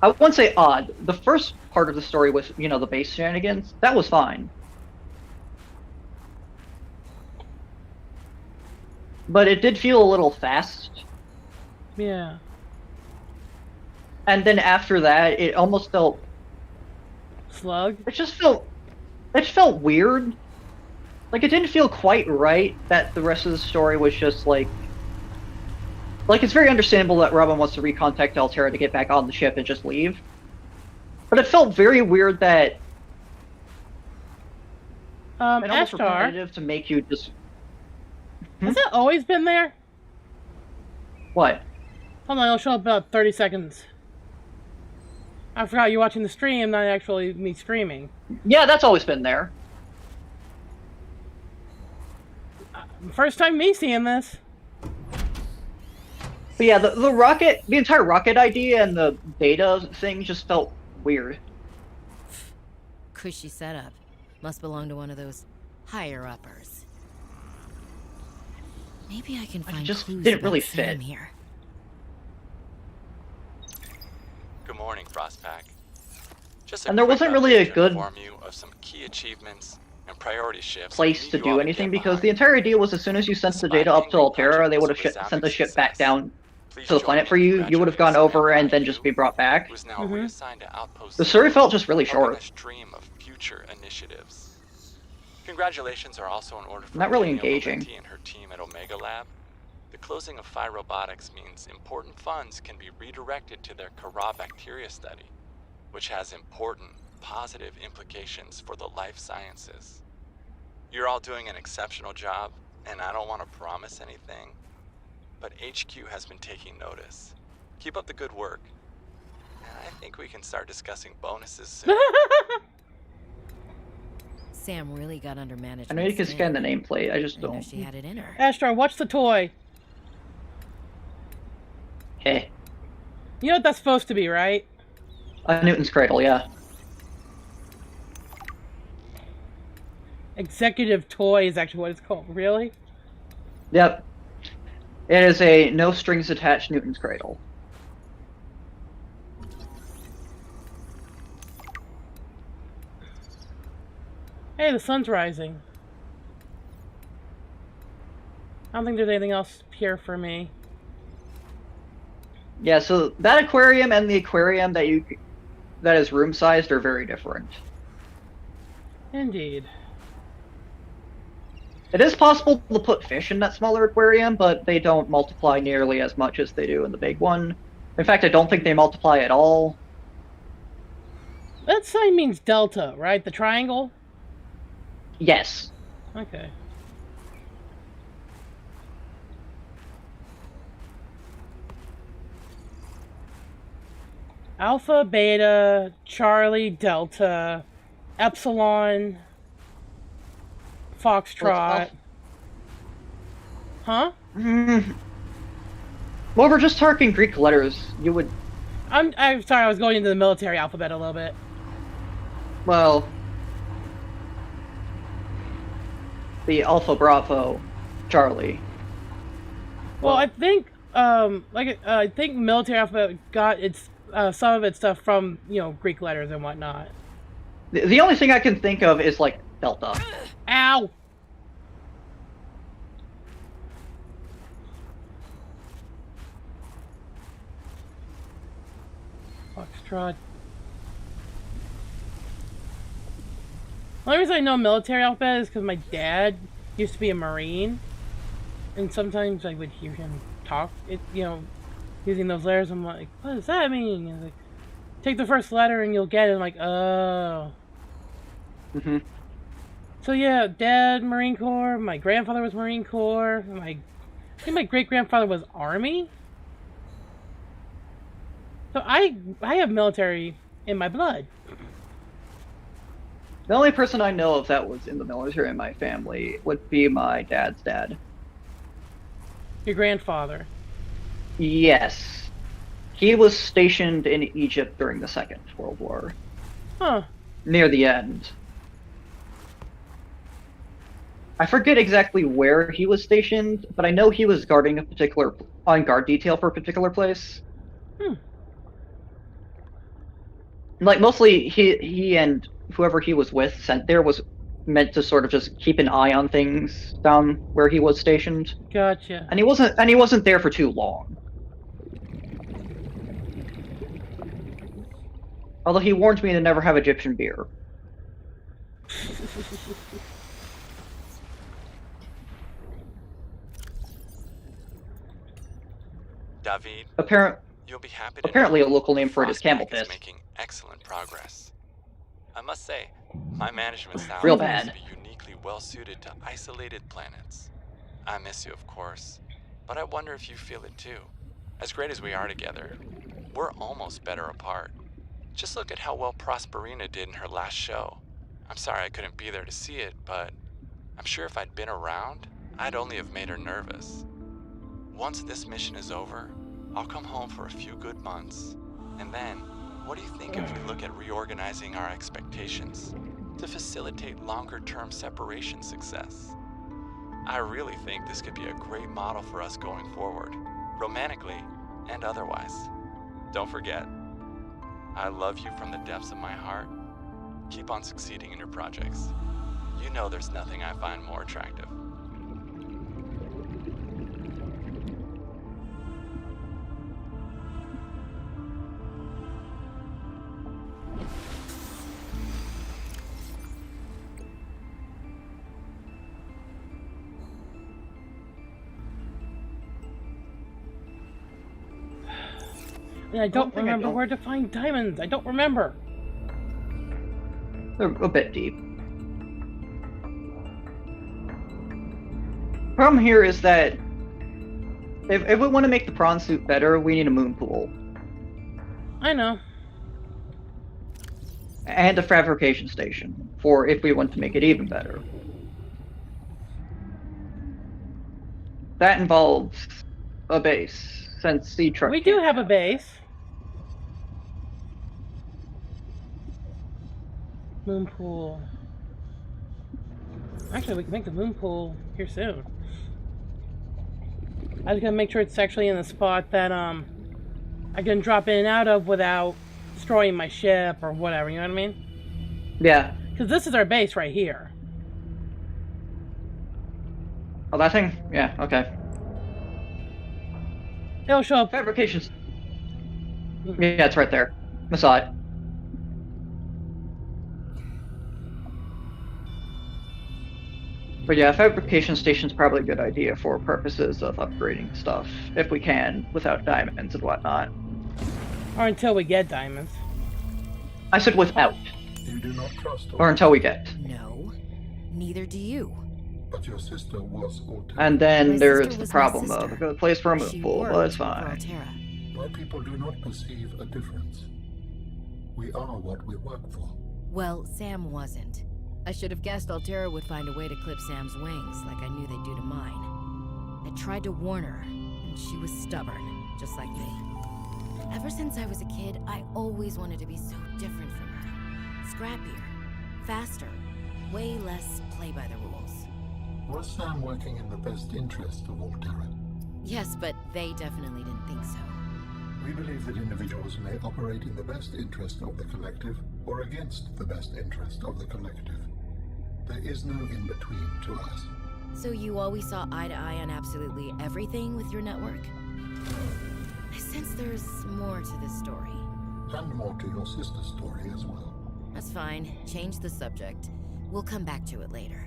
I wouldn't say odd. The first part of the story was, you know, the base shenanigans. That was fine. But it did feel a little fast. Yeah. And then after that, it almost felt... Slug? It just felt weird. Like, it didn't feel quite right that the rest of the story was just, like, it's very understandable that Robin wants to recontact Altera to get back on the ship and just leave. But it felt very weird that... it almost Ashtar, repetitive to make you just... has it always been there? What? Hold on, it'll show up about 30 seconds. I forgot you're watching the stream, not actually me streaming. Yeah, that's always been there. First time me seeing this. But yeah, the entire rocket idea and the data thing just felt weird. Cushy setup. Must belong to one of those higher-uppers. Maybe I can find It just clues didn't about really Sam fit. here. Good morning, Frostpack. Just And there wasn't really a good inform you of some key achievements and priority shifts. place to do anything because the entire idea was as soon as you sent the data up to Altera, they would have sent the ship back down to the planet for you. You would have gone over and then just be brought back. Who's now reassigned to Outpost The story felt just really helping short. us dream of future initiatives. Congratulations are also in order for Not really Danielle engaging. Valenti and her team at Omega Lab. The closing of Phi Robotics means important funds can be redirected to their Kara bacteria study, which has important positive implications for the life sciences. You're all doing an exceptional job, and I don't want to promise anything, but HQ has been taking notice. Keep up the good work. And I think we can start discussing bonuses soon. Sam really got under management. I know you can scan the nameplate, I just I know don't. she had it in her. Ashtar, watch the toy. Hey. You know what that's supposed to be, right? Newton's Cradle, yeah. Executive toy is actually what it's called. Really? Yep. It is a no strings attached Newton's Cradle. Hey, the sun's rising. I don't think there's anything else here for me. Yeah, so that aquarium and the aquarium that is room sized are very different. Indeed. It is possible to put fish in that smaller aquarium, but they don't multiply nearly as much as they do in the big one. In fact, I don't think they multiply at all. That sign means delta, right? The triangle? Yes. Okay. Alpha, Beta, Charlie, Delta, Epsilon, Foxtrot. Huh? Well, we're just talking Greek letters. You would... I'm sorry, I was going into the military alphabet a little bit. Well... The Alpha Bravo Charlie. Well, I think, I think military alphabet got its, some of its stuff from, you know, Greek letters and whatnot. The only thing I can think of is, like, Delta. Ow! Foxtrot. The only reason I know military alphabet is because my dad used to be a Marine, and sometimes I would hear him talk, using those letters. I'm like, what does that mean? And like, take the first letter and you'll get it. I'm like, oh. Mm-hmm. So yeah, Dad, Marine Corps. My grandfather was Marine Corps. I think my great grandfather was Army. So I have military in my blood. The only person I know of that was in the military in my family would be my dad's dad. Your grandfather. Yes. He was stationed in Egypt during the Second World War, Huh. near the end. I forget exactly where he was stationed, but I know he was guarding a particular on guard detail for a particular place. Like mostly he and whoever he was with sent there was meant to sort of just keep an eye on things down where he was stationed. Gotcha. And he wasn't there for too long. Although he warned me to never have Egyptian beer. David, you'll be happy to Apparently know a local name for it is camel Frostback is piss. making excellent progress. I must say, my management style Real seems bad. to be uniquely well suited to isolated planets. I miss you, of course, but I wonder if you feel it too. As great as we are together, we're almost better apart. Just look at how well Prosperina did in her last show. I'm sorry I couldn't be there to see it, but I'm sure if I'd been around, I'd only have made her nervous. Once this mission is over, I'll come home for a few good months. And then, what do you think if we look at reorganizing our expectations to facilitate longer-term separation success? I really think this could be a great model for us going forward, romantically and otherwise. Don't forget, I love you from the depths of my heart. Keep on succeeding in your projects. You know there's nothing I find more attractive. And I don't remember where to find diamonds. I don't remember. They're a bit deep. Problem here is that if we want to make the prawn suit better, we need a moon pool. I know. And a fabrication station for if we want to make it even better. That involves a base, since Sea Truck We do can't have a base. Moon pool. Actually, we can make the moon pool here soon. I was gonna make sure it's actually in the spot that I can drop in and out of without destroying my ship or whatever. You know what I mean? Yeah. Because this is our base right here. Oh, that thing? Yeah, okay. It'll show up. Fabrications. Yeah, it's right there. I saw it. But yeah, fabrication station's probably a good idea for purposes of upgrading stuff, if we can, without diamonds and whatnot. Or until we get diamonds. I said without. You do not trust Or until we get. No, neither do you. But your sister was Altera. And then My there's sister the was my problem sister. of a good place for a moon She pool, worked but it's for fine. Altera. My people do not perceive a difference. We are what we work for. Well, Sam wasn't. I should have guessed Altera would find a way to clip Sam's wings, like I knew they'd do to mine. I tried to warn her, and she was stubborn, just like me. Ever since I was a kid, I always wanted to be so different from her. Scrappier, faster, way less play by the rules. Was Sam working in the best interest of Altera? Yes, but they definitely didn't think so. We believe that individuals may operate in the best interest of the collective or against the best interest of the collective. There is no in-between to us. So you always saw eye to eye on absolutely everything with your network? I sense there's more to this story. And more to your sister's story as well. That's fine. Change the subject. We'll come back to it later.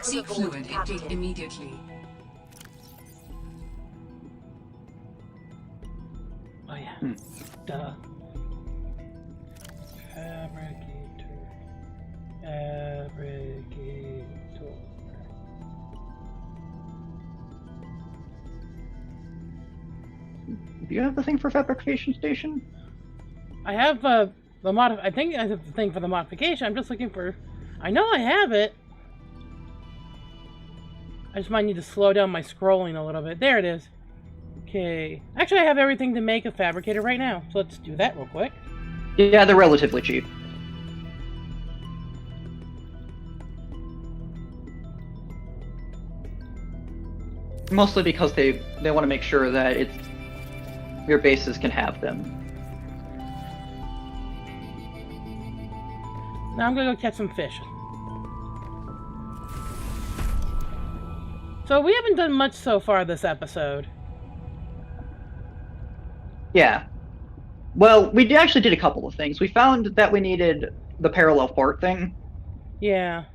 Seek fluid intake immediately. Oh yeah. Duh. Fabricator. Fabricator. Do you have the thing for fabrication station? I have I think I have the thing for the modification. I'm just looking for. I know I have it. I just might need to slow down my scrolling a little bit. There it is. Okay. Actually, I have everything to make a fabricator right now, so let's do that real quick. Yeah, they're relatively cheap. Mostly because they want to make sure that your bases can have them. Now I'm gonna go catch some fish. So we haven't done much so far this episode. Yeah. Well, we actually did a couple of things. We found that we needed the parallel port thing. Yeah.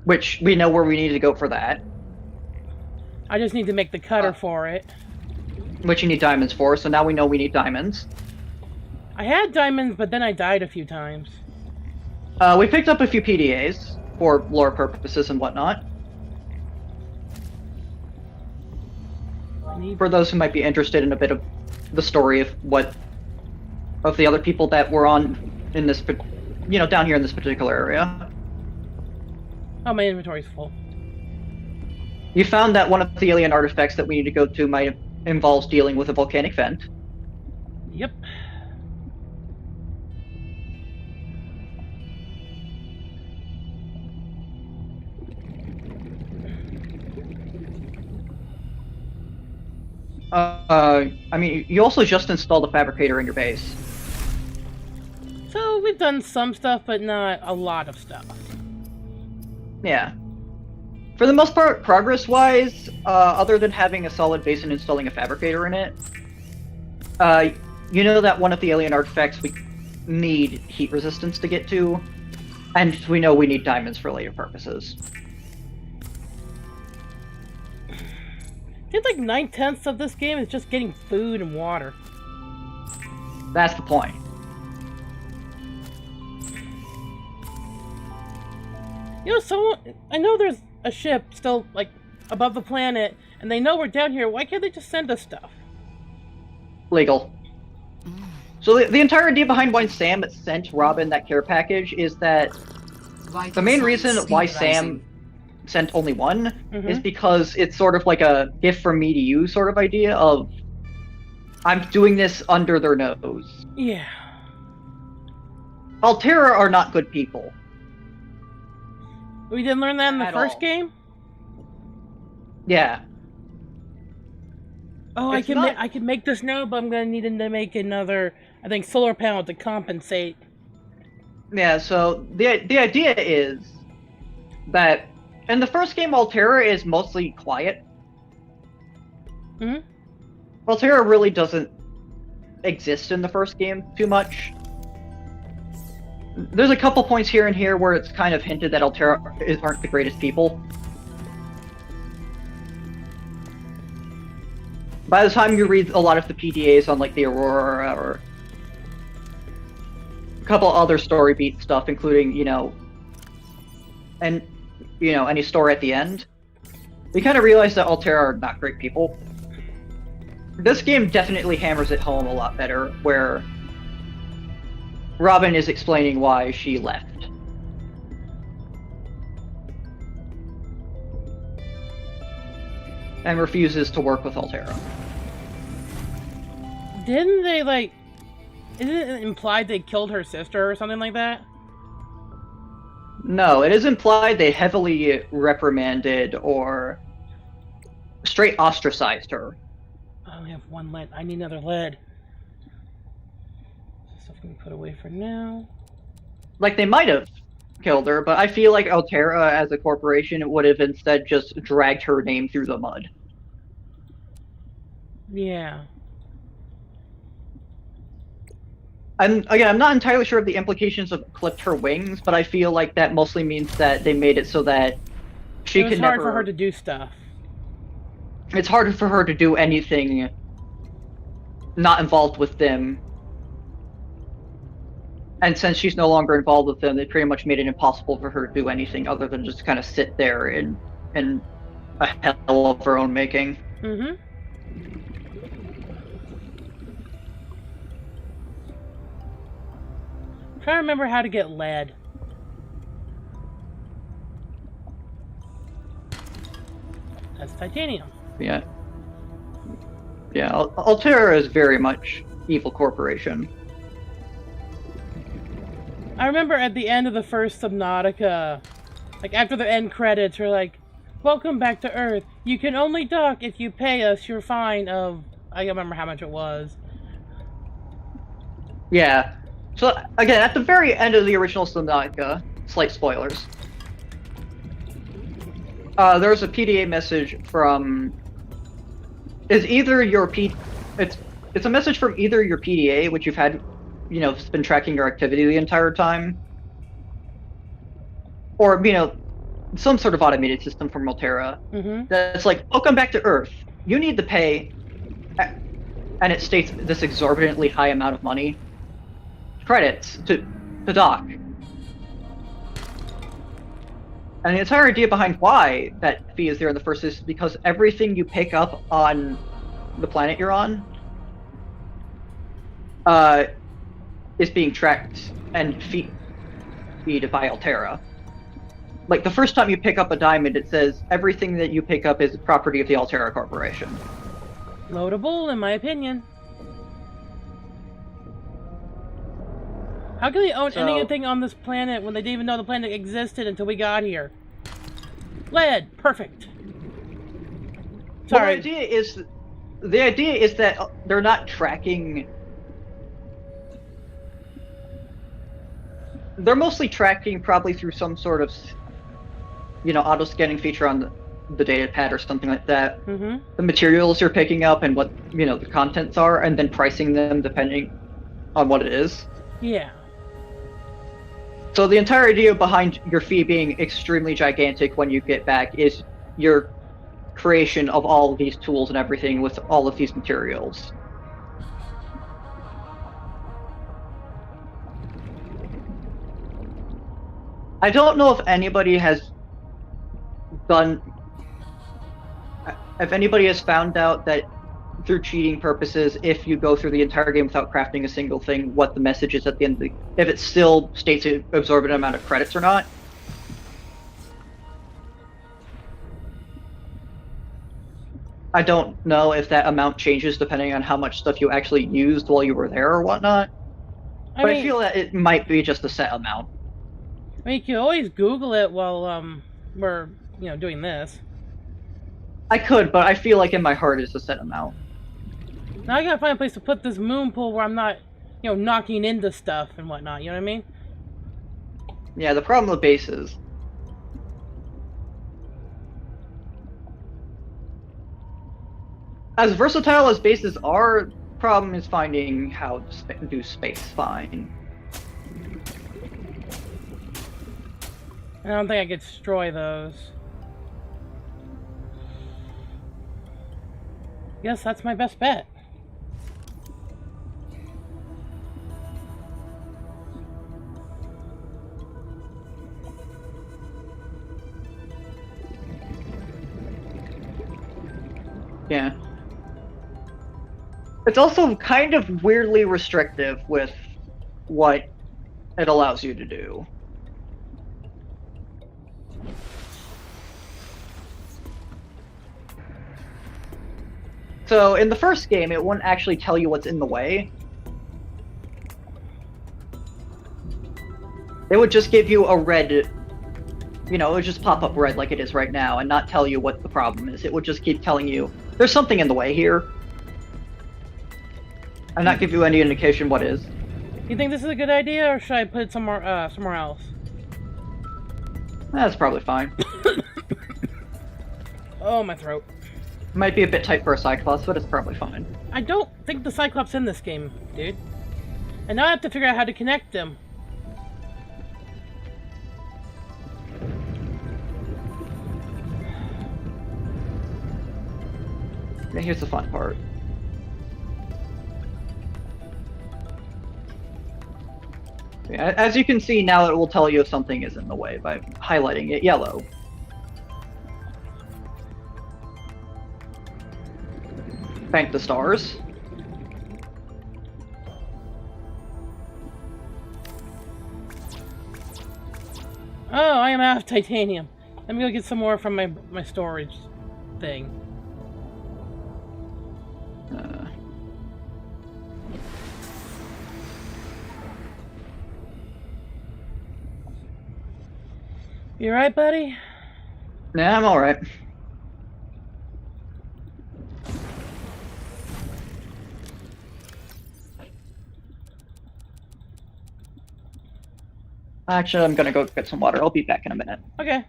Which we know where we need to go for that. I just need to make the cutter for it. Which you need diamonds for, so now we know we need diamonds. I had diamonds, but then I died a few times. We picked up a few PDAs for lore purposes and whatnot. For those who might be interested in a bit of the story of the other people that were on in this, down here in this particular area. Oh, my inventory's full. You found that one of the alien artifacts that we need to go to might involve dealing with a volcanic vent. Yep. I mean, you also just installed a fabricator in your base. So we've done some stuff, but not a lot of stuff. Yeah. For the most part, progress-wise, other than having a solid base and installing a fabricator in it, you know that one of the alien artifacts we need heat resistance to get to, and we know we need diamonds for later purposes. It's like 9/10 of this game is just getting food and water. That's the point. I know there's a ship still, like, above the planet, and they know we're down here. Why can't they just send us stuff? Legal. So the entire idea behind why Sam sent Robin that care package is that the main reason why Sam sent only one is because it's sort of like a gift from me to you sort of idea of I'm doing this under their nose. Yeah. Altera are not good people. We didn't learn that in the first game? Yeah. Oh, I can make this now, but I'm gonna need to make another, I think, solar panel to compensate. Yeah, so the idea is that in the first game, Altera is mostly quiet. Altera really doesn't exist in the first game too much. There's a couple points here and here where it's kind of hinted that Altera aren't the greatest people. By the time you read a lot of the PDAs on, like, the Aurora or a couple other story beat stuff, including, any story at the end, you kind of realize that Altera are not great people. This game definitely hammers it home a lot better, where Robin is explaining why she left. And refuses to work with Altera. Didn't they, like... Isn't it implied they killed her sister or something like that? No, it is implied they heavily reprimanded or straight ostracized her. I only have one lead. I need another lead. Stuff can be put away for now. Like, they might have killed her, but I feel like Altera, as a corporation, would have instead just dragged her name through the mud. Yeah. I'm not entirely sure of the implications of clipped her wings, but I feel like that mostly means that they made it so that she can never... It's hard for her to do stuff. It's harder for her to do anything not involved with them. And since she's no longer involved with them, they pretty much made it impossible for her to do anything other than just kind of sit there in a hell of her own making. trying to remember how to get lead. That's titanium. Yeah. Yeah, Altera is very much evil corporation. I remember at the end of the first Subnautica, like after the end credits, we're like, "Welcome back to Earth. You can only dock if you pay us your fine of..." I don't remember how much it was. Yeah. So, again, at the very end of the original Subnautica, slight spoilers, there's a PDA message from... It's a message from either your PDA, which you've had, you know, been tracking your activity the entire time, or, you know, some sort of automated system from Altera that's like, welcome back to Earth. You need to pay, and it states this exorbitantly high amount of money, credits, to dock. And the entire idea behind why that fee is there in the first is because everything you pick up on the planet you're on is being tracked and feed by Altera. Like, the first time you pick up a diamond, it says everything that you pick up is property of the Altera Corporation. Loadable, in my opinion. How can they own anything on this planet when they didn't even know the planet existed until we got here? Lead! Perfect. Sorry. Well, the idea is that they're not tracking... They're mostly tracking probably through some sort of, you know, auto-scanning feature on the data pad or something like that. The materials you're picking up and what, you know, the contents are, and then pricing them depending on what it is. Yeah. So the entire idea behind your fee being extremely gigantic when you get back is your creation of all of these tools and everything with all of these materials. I don't know if anybody has found out that through cheating purposes, if you go through the entire game without crafting a single thing, what the message is at the end of if it still states an exorbitant amount of credits or not. I don't know if that amount changes depending on how much stuff you actually used while you were there or whatnot. But I feel that it might be just a set amount. I mean, you can always Google it while we're, you know, doing this. I could, but I feel like in my heart it's a set amount. Now I gotta find a place to put this moon pool where I'm not, you know, knocking into stuff and whatnot, you know what I mean? Yeah, the problem with bases. As versatile as bases are, the problem is finding how to do space fine. I don't think I could destroy those. Guess that's my best bet. Yeah. It's also kind of weirdly restrictive with what it allows you to do. So in the first game, it wouldn't actually tell you what's in the way. It would just give you a red, you know, it would just pop up red like it is right now and not tell you what the problem is. It would just keep telling you, there's something in the way here. And not give you any indication what is. You think this is a good idea, or should I put it somewhere else? That's probably fine. Oh, my throat. Might be a bit tight for a Cyclops, but it's probably fine. I don't think the Cyclops in this game, dude. And now I have to figure out how to connect them. And here's the fun part. Yeah, as you can see now, it will tell you if something is in the way by highlighting it yellow. Thank the stars. Oh, I am out of titanium. Let me go get some more from my storage thing. You alright, buddy? Yeah, I'm alright. Actually, I'm gonna go get some water. I'll be back in a minute. Okay.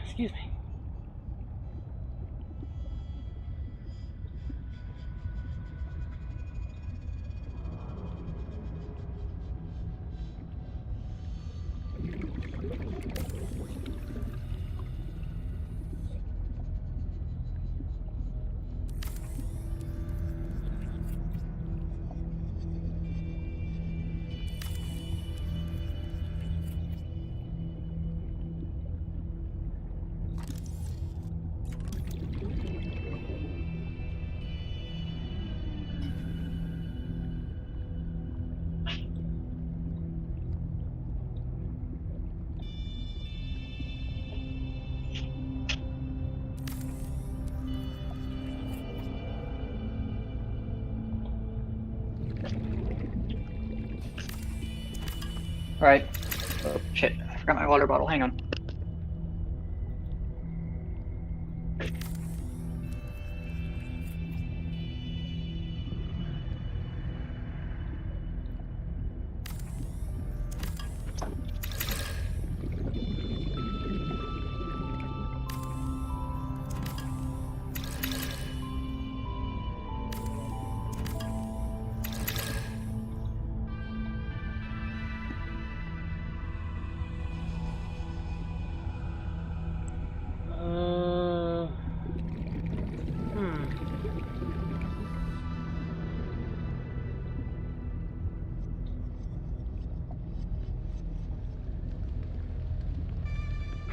Excuse me. Alright. Oh, shit. I forgot my water bottle. Hang on.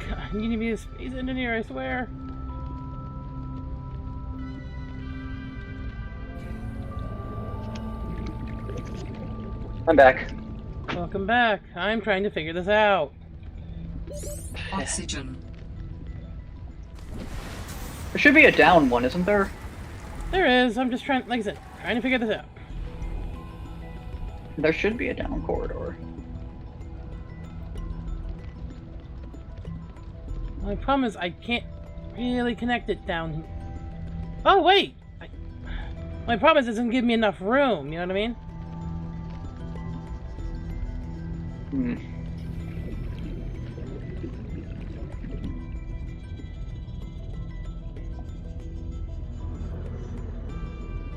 God, you need to be a space engineer, I swear. I'm back. Welcome back. I'm trying to figure this out. Oxygen. There should be a down one, isn't there? There is. I'm just trying, like I said, trying to figure this out. There should be a down corridor. My problem is I can't really connect it down. Oh, wait! My problem is it doesn't give me enough room, you know what I mean? Hmm.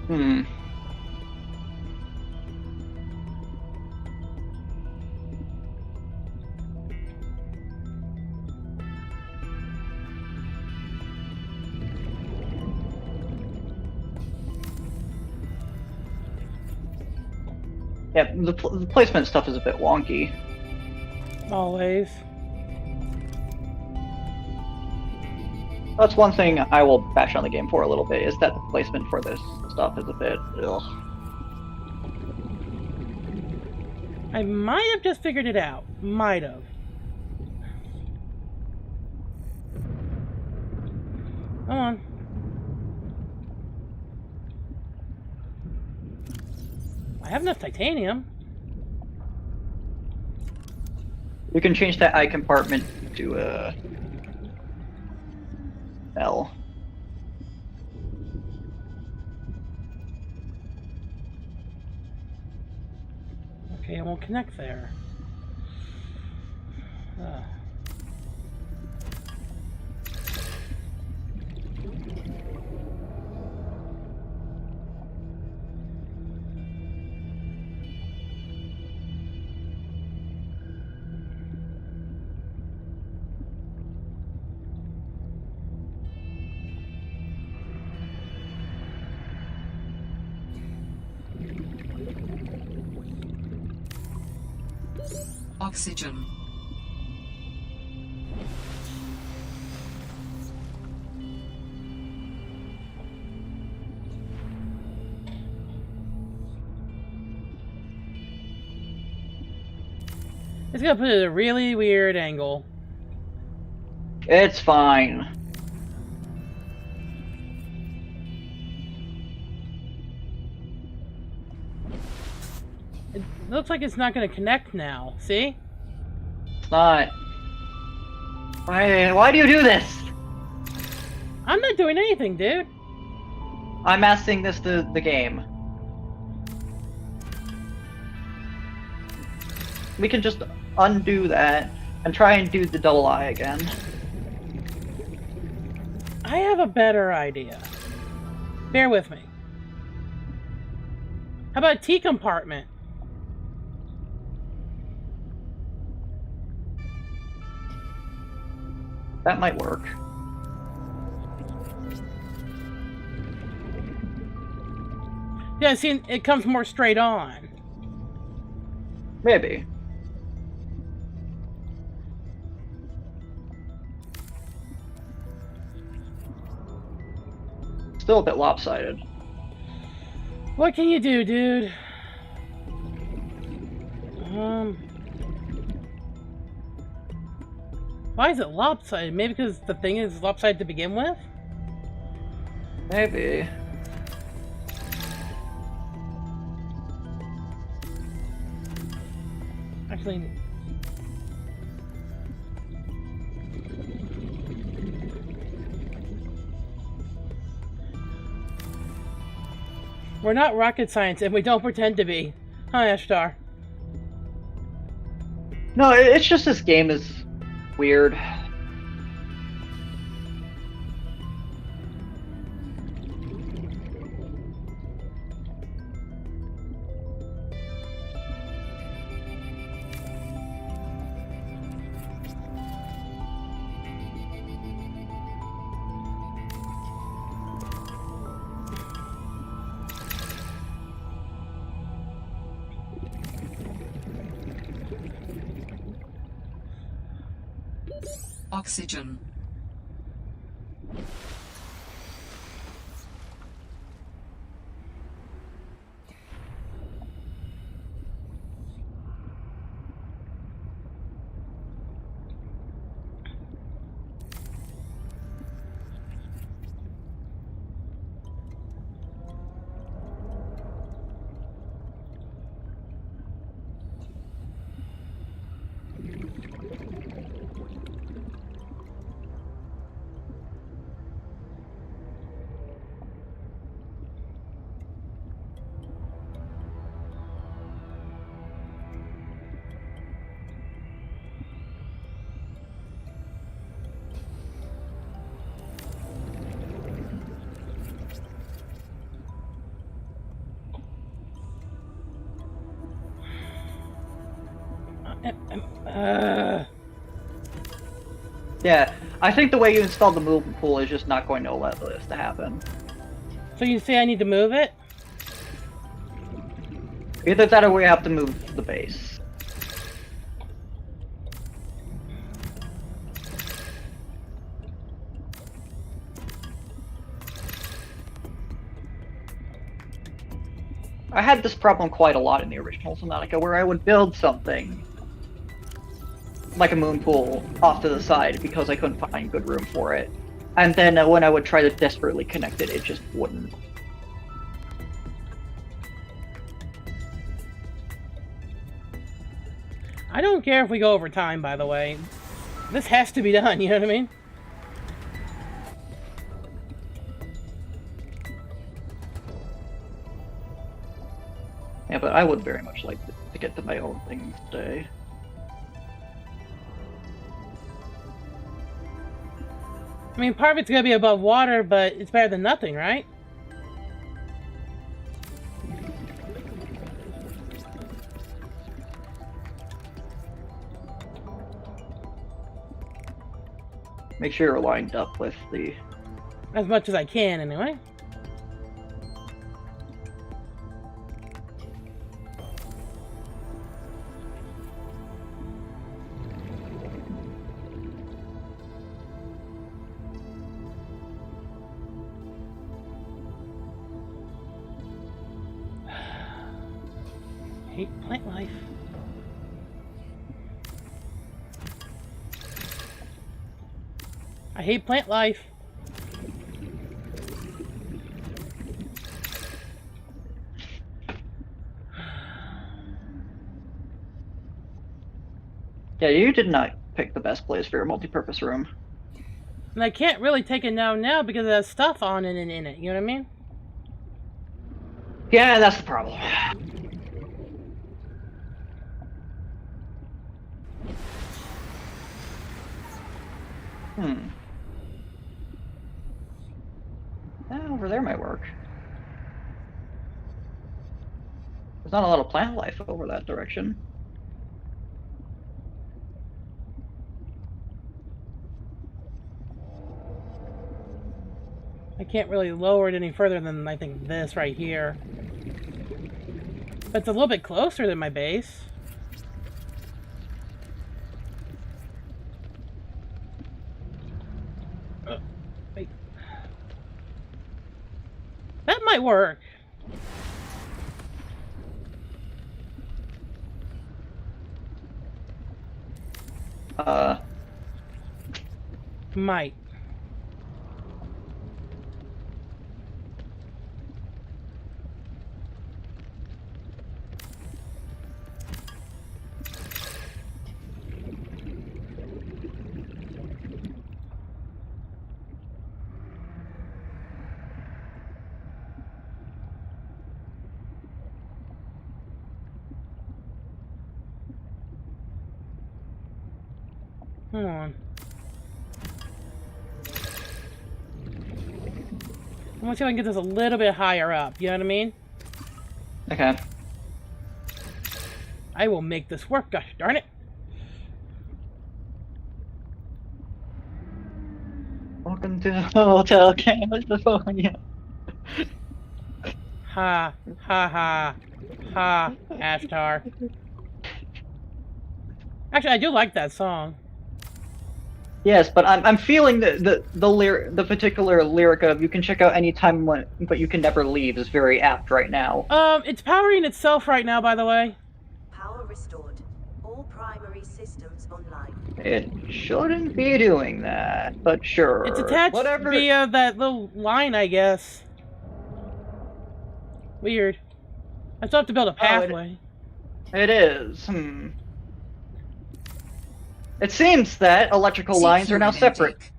Hmm. Yeah, the placement stuff is a bit wonky. Always. That's one thing I will bash on the game for a little bit, is that the placement for this stuff is a bit ugh. I might have just figured it out. Might have. Come on. I have enough titanium. You can change that I compartment to L. Okay, it won't connect there. Oxygen. It's gonna put it at a really weird angle. It's fine. It looks like it's not gonna connect now. See? It's not. Why do you do this? I'm not doing anything, dude. I'm asking this to the game. We can just undo that and try and do the double eye again. I have a better idea. Bear with me. How about a T compartment? That might work. Yeah, see, it comes more straight on. Maybe. Still a bit lopsided. What can you do, dude? Why is it lopsided? Maybe because the thing is lopsided to begin with? Maybe. Actually... We're not rocket science, and we don't pretend to be. Huh, Ashtar? No, it's just this game is weird. Oxygen. Yeah, I think the way you install the movement pool is just not going to allow this to happen. So you say I need to move it? Either that or we have to move the base. I had this problem quite a lot in the original Subnautica, where I would build something like a moon pool off to the side because I couldn't find good room for it. And then when I would try to desperately connect it, it just wouldn't. I don't care if we go over time, by the way. This has to be done, you know what I mean? Yeah, but I would very much like to get to my own thing today. I mean, part of it's gonna be above water, but it's better than nothing, right? Make sure you're lined up with the... As much as I can, anyway. Hate plant life. I hate plant life. Yeah, you did not pick the best place for your multi-purpose room. And I can't really take it now because it has stuff on it and in it, you know what I mean? Yeah, that's the problem. Over there might work. There's not a lot of plant life over that direction. I can't really lower it any further than, I think, this right here. But it's a little bit closer than my base. Wait. That might work. Might. Hold on. I want to see if I can get this a little bit higher up, you know what I mean? Okay. I will make this work, gosh darn it. Welcome to the Hotel California. Ha, ha, ha, ha, Ashtar. Actually, I do like that song. Yes, but I'm feeling the particular lyric of "you can check out any time, but you can never leave" is very apt right now. It's powering itself right now, by the way. Power restored. All primary systems online. It shouldn't be doing that, but sure. It's attached via that little line, I guess. Weird. I still have to build a pathway. It is. It seems that electrical lines are now separate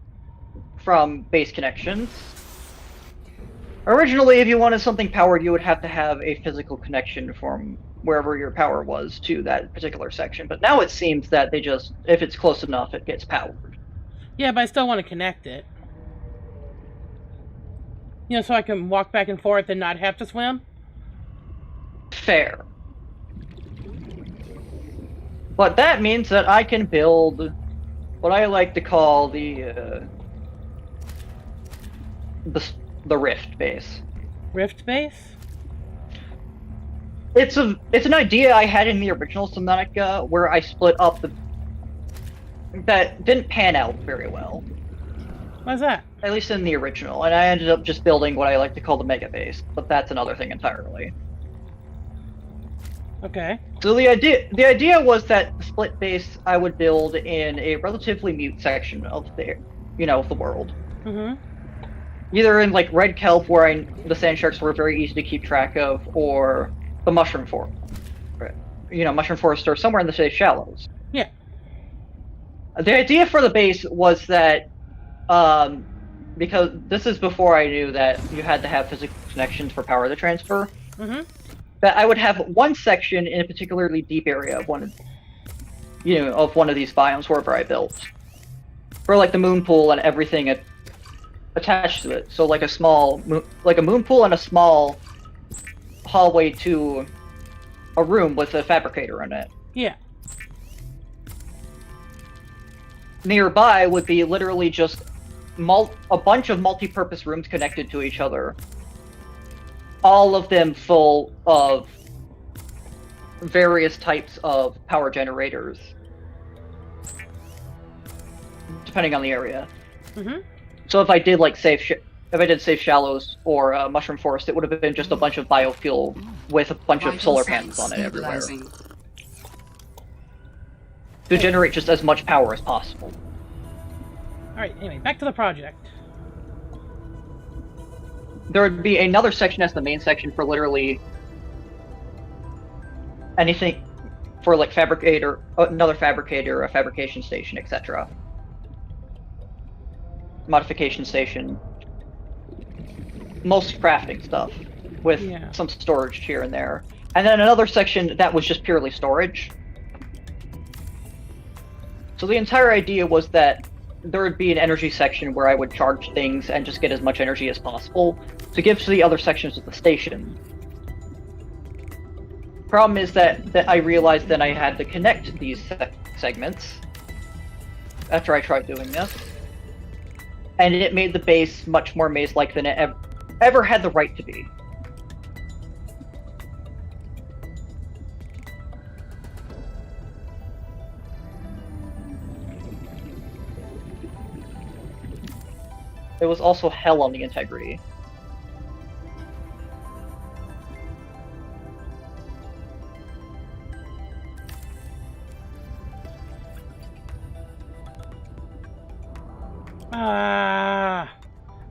from base connections. Originally, if you wanted something powered, you would have to have a physical connection from wherever your power was to that particular section. But now it seems that they just, if it's close enough, it gets powered. Yeah, but I still want to connect it. You know, so I can walk back and forth and not have to swim? Fair. But that means that I can build what I like to call the Rift base. Rift base? It's an idea I had in the original Subnautica where I split up that didn't pan out very well. Why's that? At least in the original, and I ended up just building what I like to call the mega base, but that's another thing entirely. Okay. So the idea was that the split base I would build in a relatively mute section of the world. Mm-hmm. Either in like Red Kelp, where the sand sharks were very easy to keep track of, or the mushroom forest. Mushroom forest, or somewhere in the safe shallows. Yeah. The idea for the base was that, because this is before I knew that you had to have physical connections for power to transfer. Mm-hmm. That I would have one section in a particularly deep area of one of these biomes wherever I built, for like the moon pool and everything attached to it. So like a moon pool and a small hallway to a room with a fabricator in it. Yeah. Nearby would be literally just a bunch of multi-purpose rooms connected to each other. All of them full of various types of power generators, depending on the area. Mm-hmm. So if I did like safe shallows or mushroom forest, it would have been just a bunch of biofuel with a bunch of solar panels on it everywhere to generate just as much power as possible. Alright, anyway, back to the project. There would be another section as the main section for literally anything, for like fabricator, another fabricator, a fabrication station, etc. Modification station. Most crafting stuff, with some storage here and there. And then another section that was just purely storage. So the entire idea was that there would be an energy section where I would charge things and just get as much energy as possible to give to the other sections of the station. Problem is that I realized that I had to connect these segments after I tried doing this. And it made the base much more maze-like than it ever had the right to be. It was also hell on the integrity.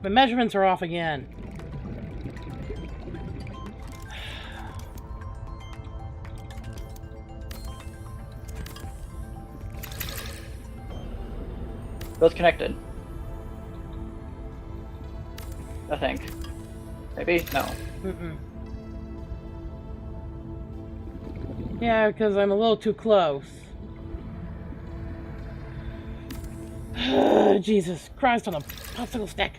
The measurements are off again. Both connected. I think. Maybe? No. Yeah, because I'm a little too close. Jesus Christ on a popsicle stick.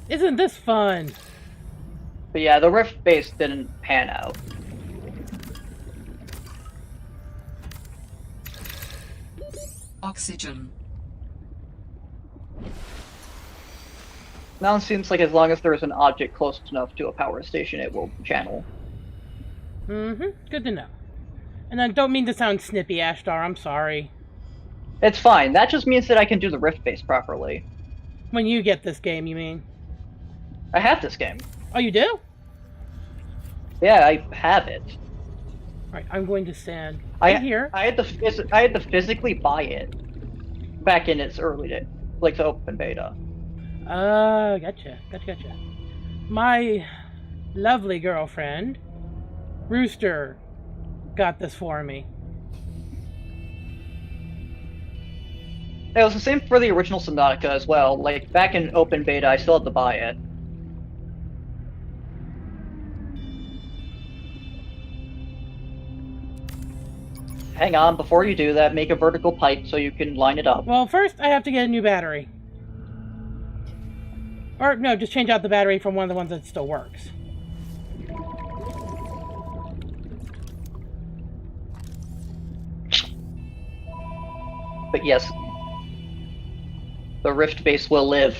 Isn't this fun? But yeah, the rift base didn't pan out. Oxygen. Now it seems like as long as there's an object close enough to a power station, it will channel. Good to know. And I don't mean to sound snippy, Ashtar, I'm sorry. It's fine. That just means that I can do the rift base properly. When you get this game, you mean? I have this game. Oh, you do? Yeah, I have it. Alright, I'm going to stand right here. I had to physically buy it back in its early day, like the open beta. Gotcha. My lovely girlfriend, Rooster, got this for me. It was the same for the original Subnautica as well. Like, back in open beta, I still had to buy it. Hang on, before you do that, make a vertical pipe so you can line it up. Well, first I have to get a new battery. Or, no, just change out the battery from one of the ones that still works. But yes, the rift base will live.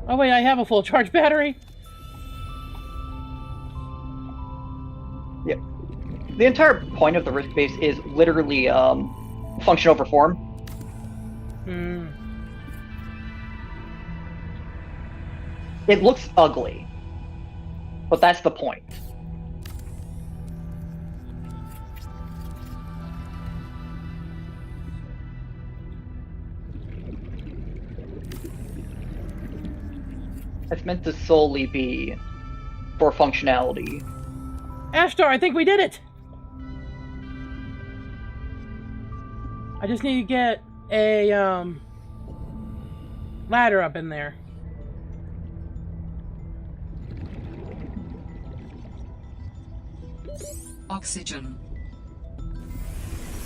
Oh wait, I have a full charge battery. Yep. The entire point of the rift base is literally function over form. It looks ugly, but that's the point. It's meant to solely be for functionality. Ashtar, I think we did it! I just need to get a, ladder up in there. Oxygen.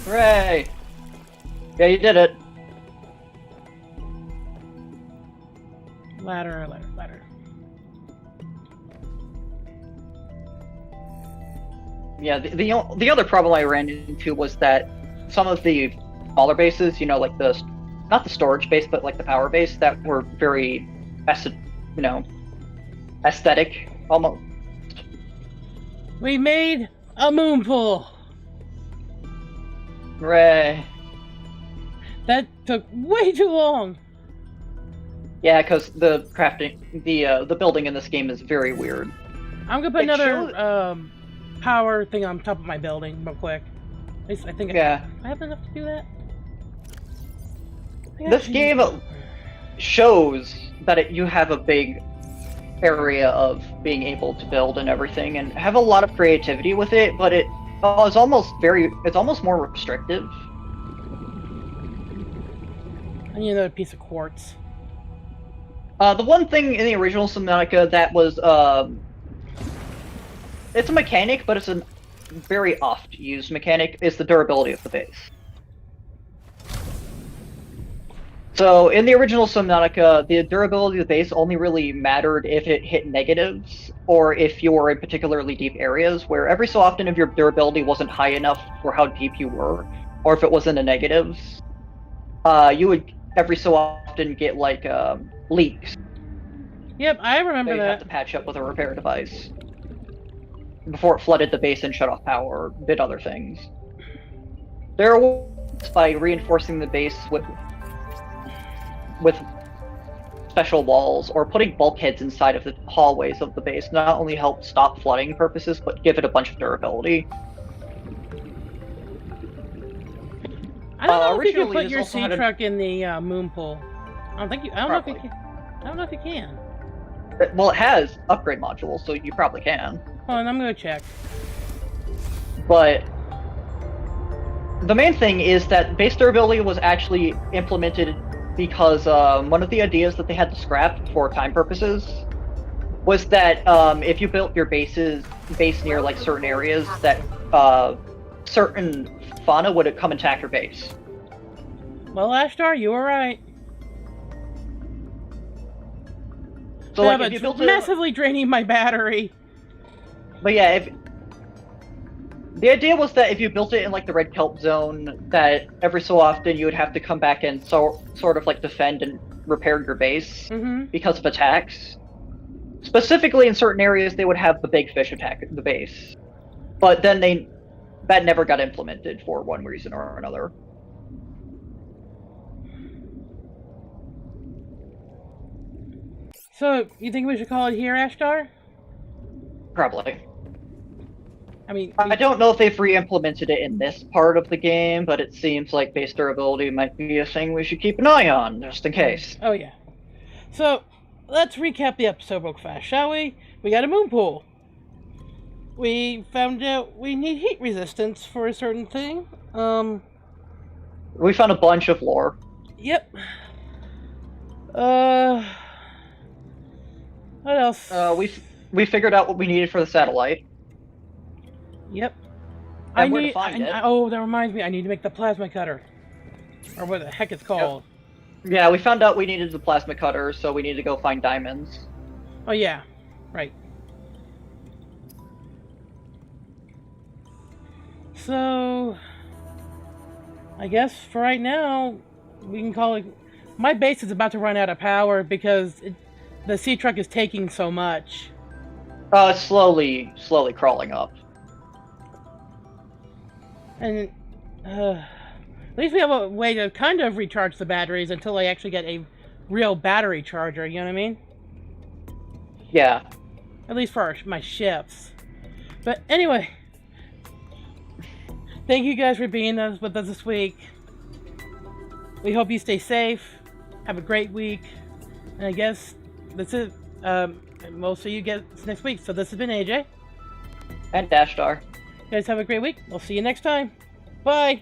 Hooray! Yeah, you did it. Ladder. Yeah, the other problem I ran into was that some of the smaller bases, you know, like not the storage base, but like the power base, that were very, aesthetic, almost. We made a moon pool! Hooray. That took way too long! Yeah, because the crafting, the building in this game is very weird. I'm gonna put It another power thing on top of my building real quick. At least I think Yeah. I have enough to do that. This game shows that you have a big area of being able to build and everything, and have a lot of creativity with it, but it's almost more restrictive. I need another piece of quartz. The one thing in the original Subnautica that was, it's a mechanic, but it's a very oft-used mechanic, is the durability of the base. So, in the original Subnautica, the durability of the base only really mattered if it hit negatives, or if you were in particularly deep areas, where every so often if your durability wasn't high enough for how deep you were, or if it was in the negatives, you would every so often get, like, leaks. Yep, I remember You'd that. have to patch up with a repair device before it flooded the base and shut off power, or did other things. There are ways by reinforcing the base with special walls, or putting bulkheads inside of the hallways of the base, not only help stop flooding purposes, but give it a bunch of durability. I don't know if you can originally put this your also sea had a- truck in the moon pool. I don't think you. I don't know if you Probably. can. I don't know if you can. Well, it has upgrade modules, so you probably can. Hold on, I'm gonna check. But the main thing is that base durability was actually implemented because one of the ideas that they had to scrap for time purposes was that if you built your base near like certain areas, that certain fauna would come attack your base. Well, Ashtar, you were right. So Yeah, like but if you it's built it, massively draining my battery. but yeah, the idea was that if you built it in like the red kelp zone, that every so often you would have to come back and sort of like defend and repair your base because of attacks. Specifically in certain areas, they would have the big fish attack the base, but then that never got implemented for one reason or another. So, you think we should call it here, Ashtar? Probably. I mean, I don't know if they've re-implemented it in this part of the game, but it seems like base durability might be a thing we should keep an eye on, just in case. Oh yeah. So, let's recap the episode real fast, shall we? We got a moon pool. We found out we need heat resistance for a certain thing. We found a bunch of lore. Yep. What else? We figured out what we needed for the satellite. Yep. And where to find it. Oh, that reminds me. I need to make the plasma cutter, or what the heck it's called. Yep. Yeah, we found out we needed the plasma cutter, so we need to go find diamonds. Oh yeah, right. So, I guess for right now, we can call it. My base is about to run out of power because the sea truck is taking so much. It's slowly crawling up. And at least we have a way to kind of recharge the batteries until I actually get a real battery charger, you know what I mean? Yeah. At least for my ships. But anyway, thank you guys for being with us this week. We hope you stay safe. Have a great week. And I guess that's it. We'll see you guys next week. So this has been AJ. And Dashstar. You guys have a great week. We'll see you next time. Bye.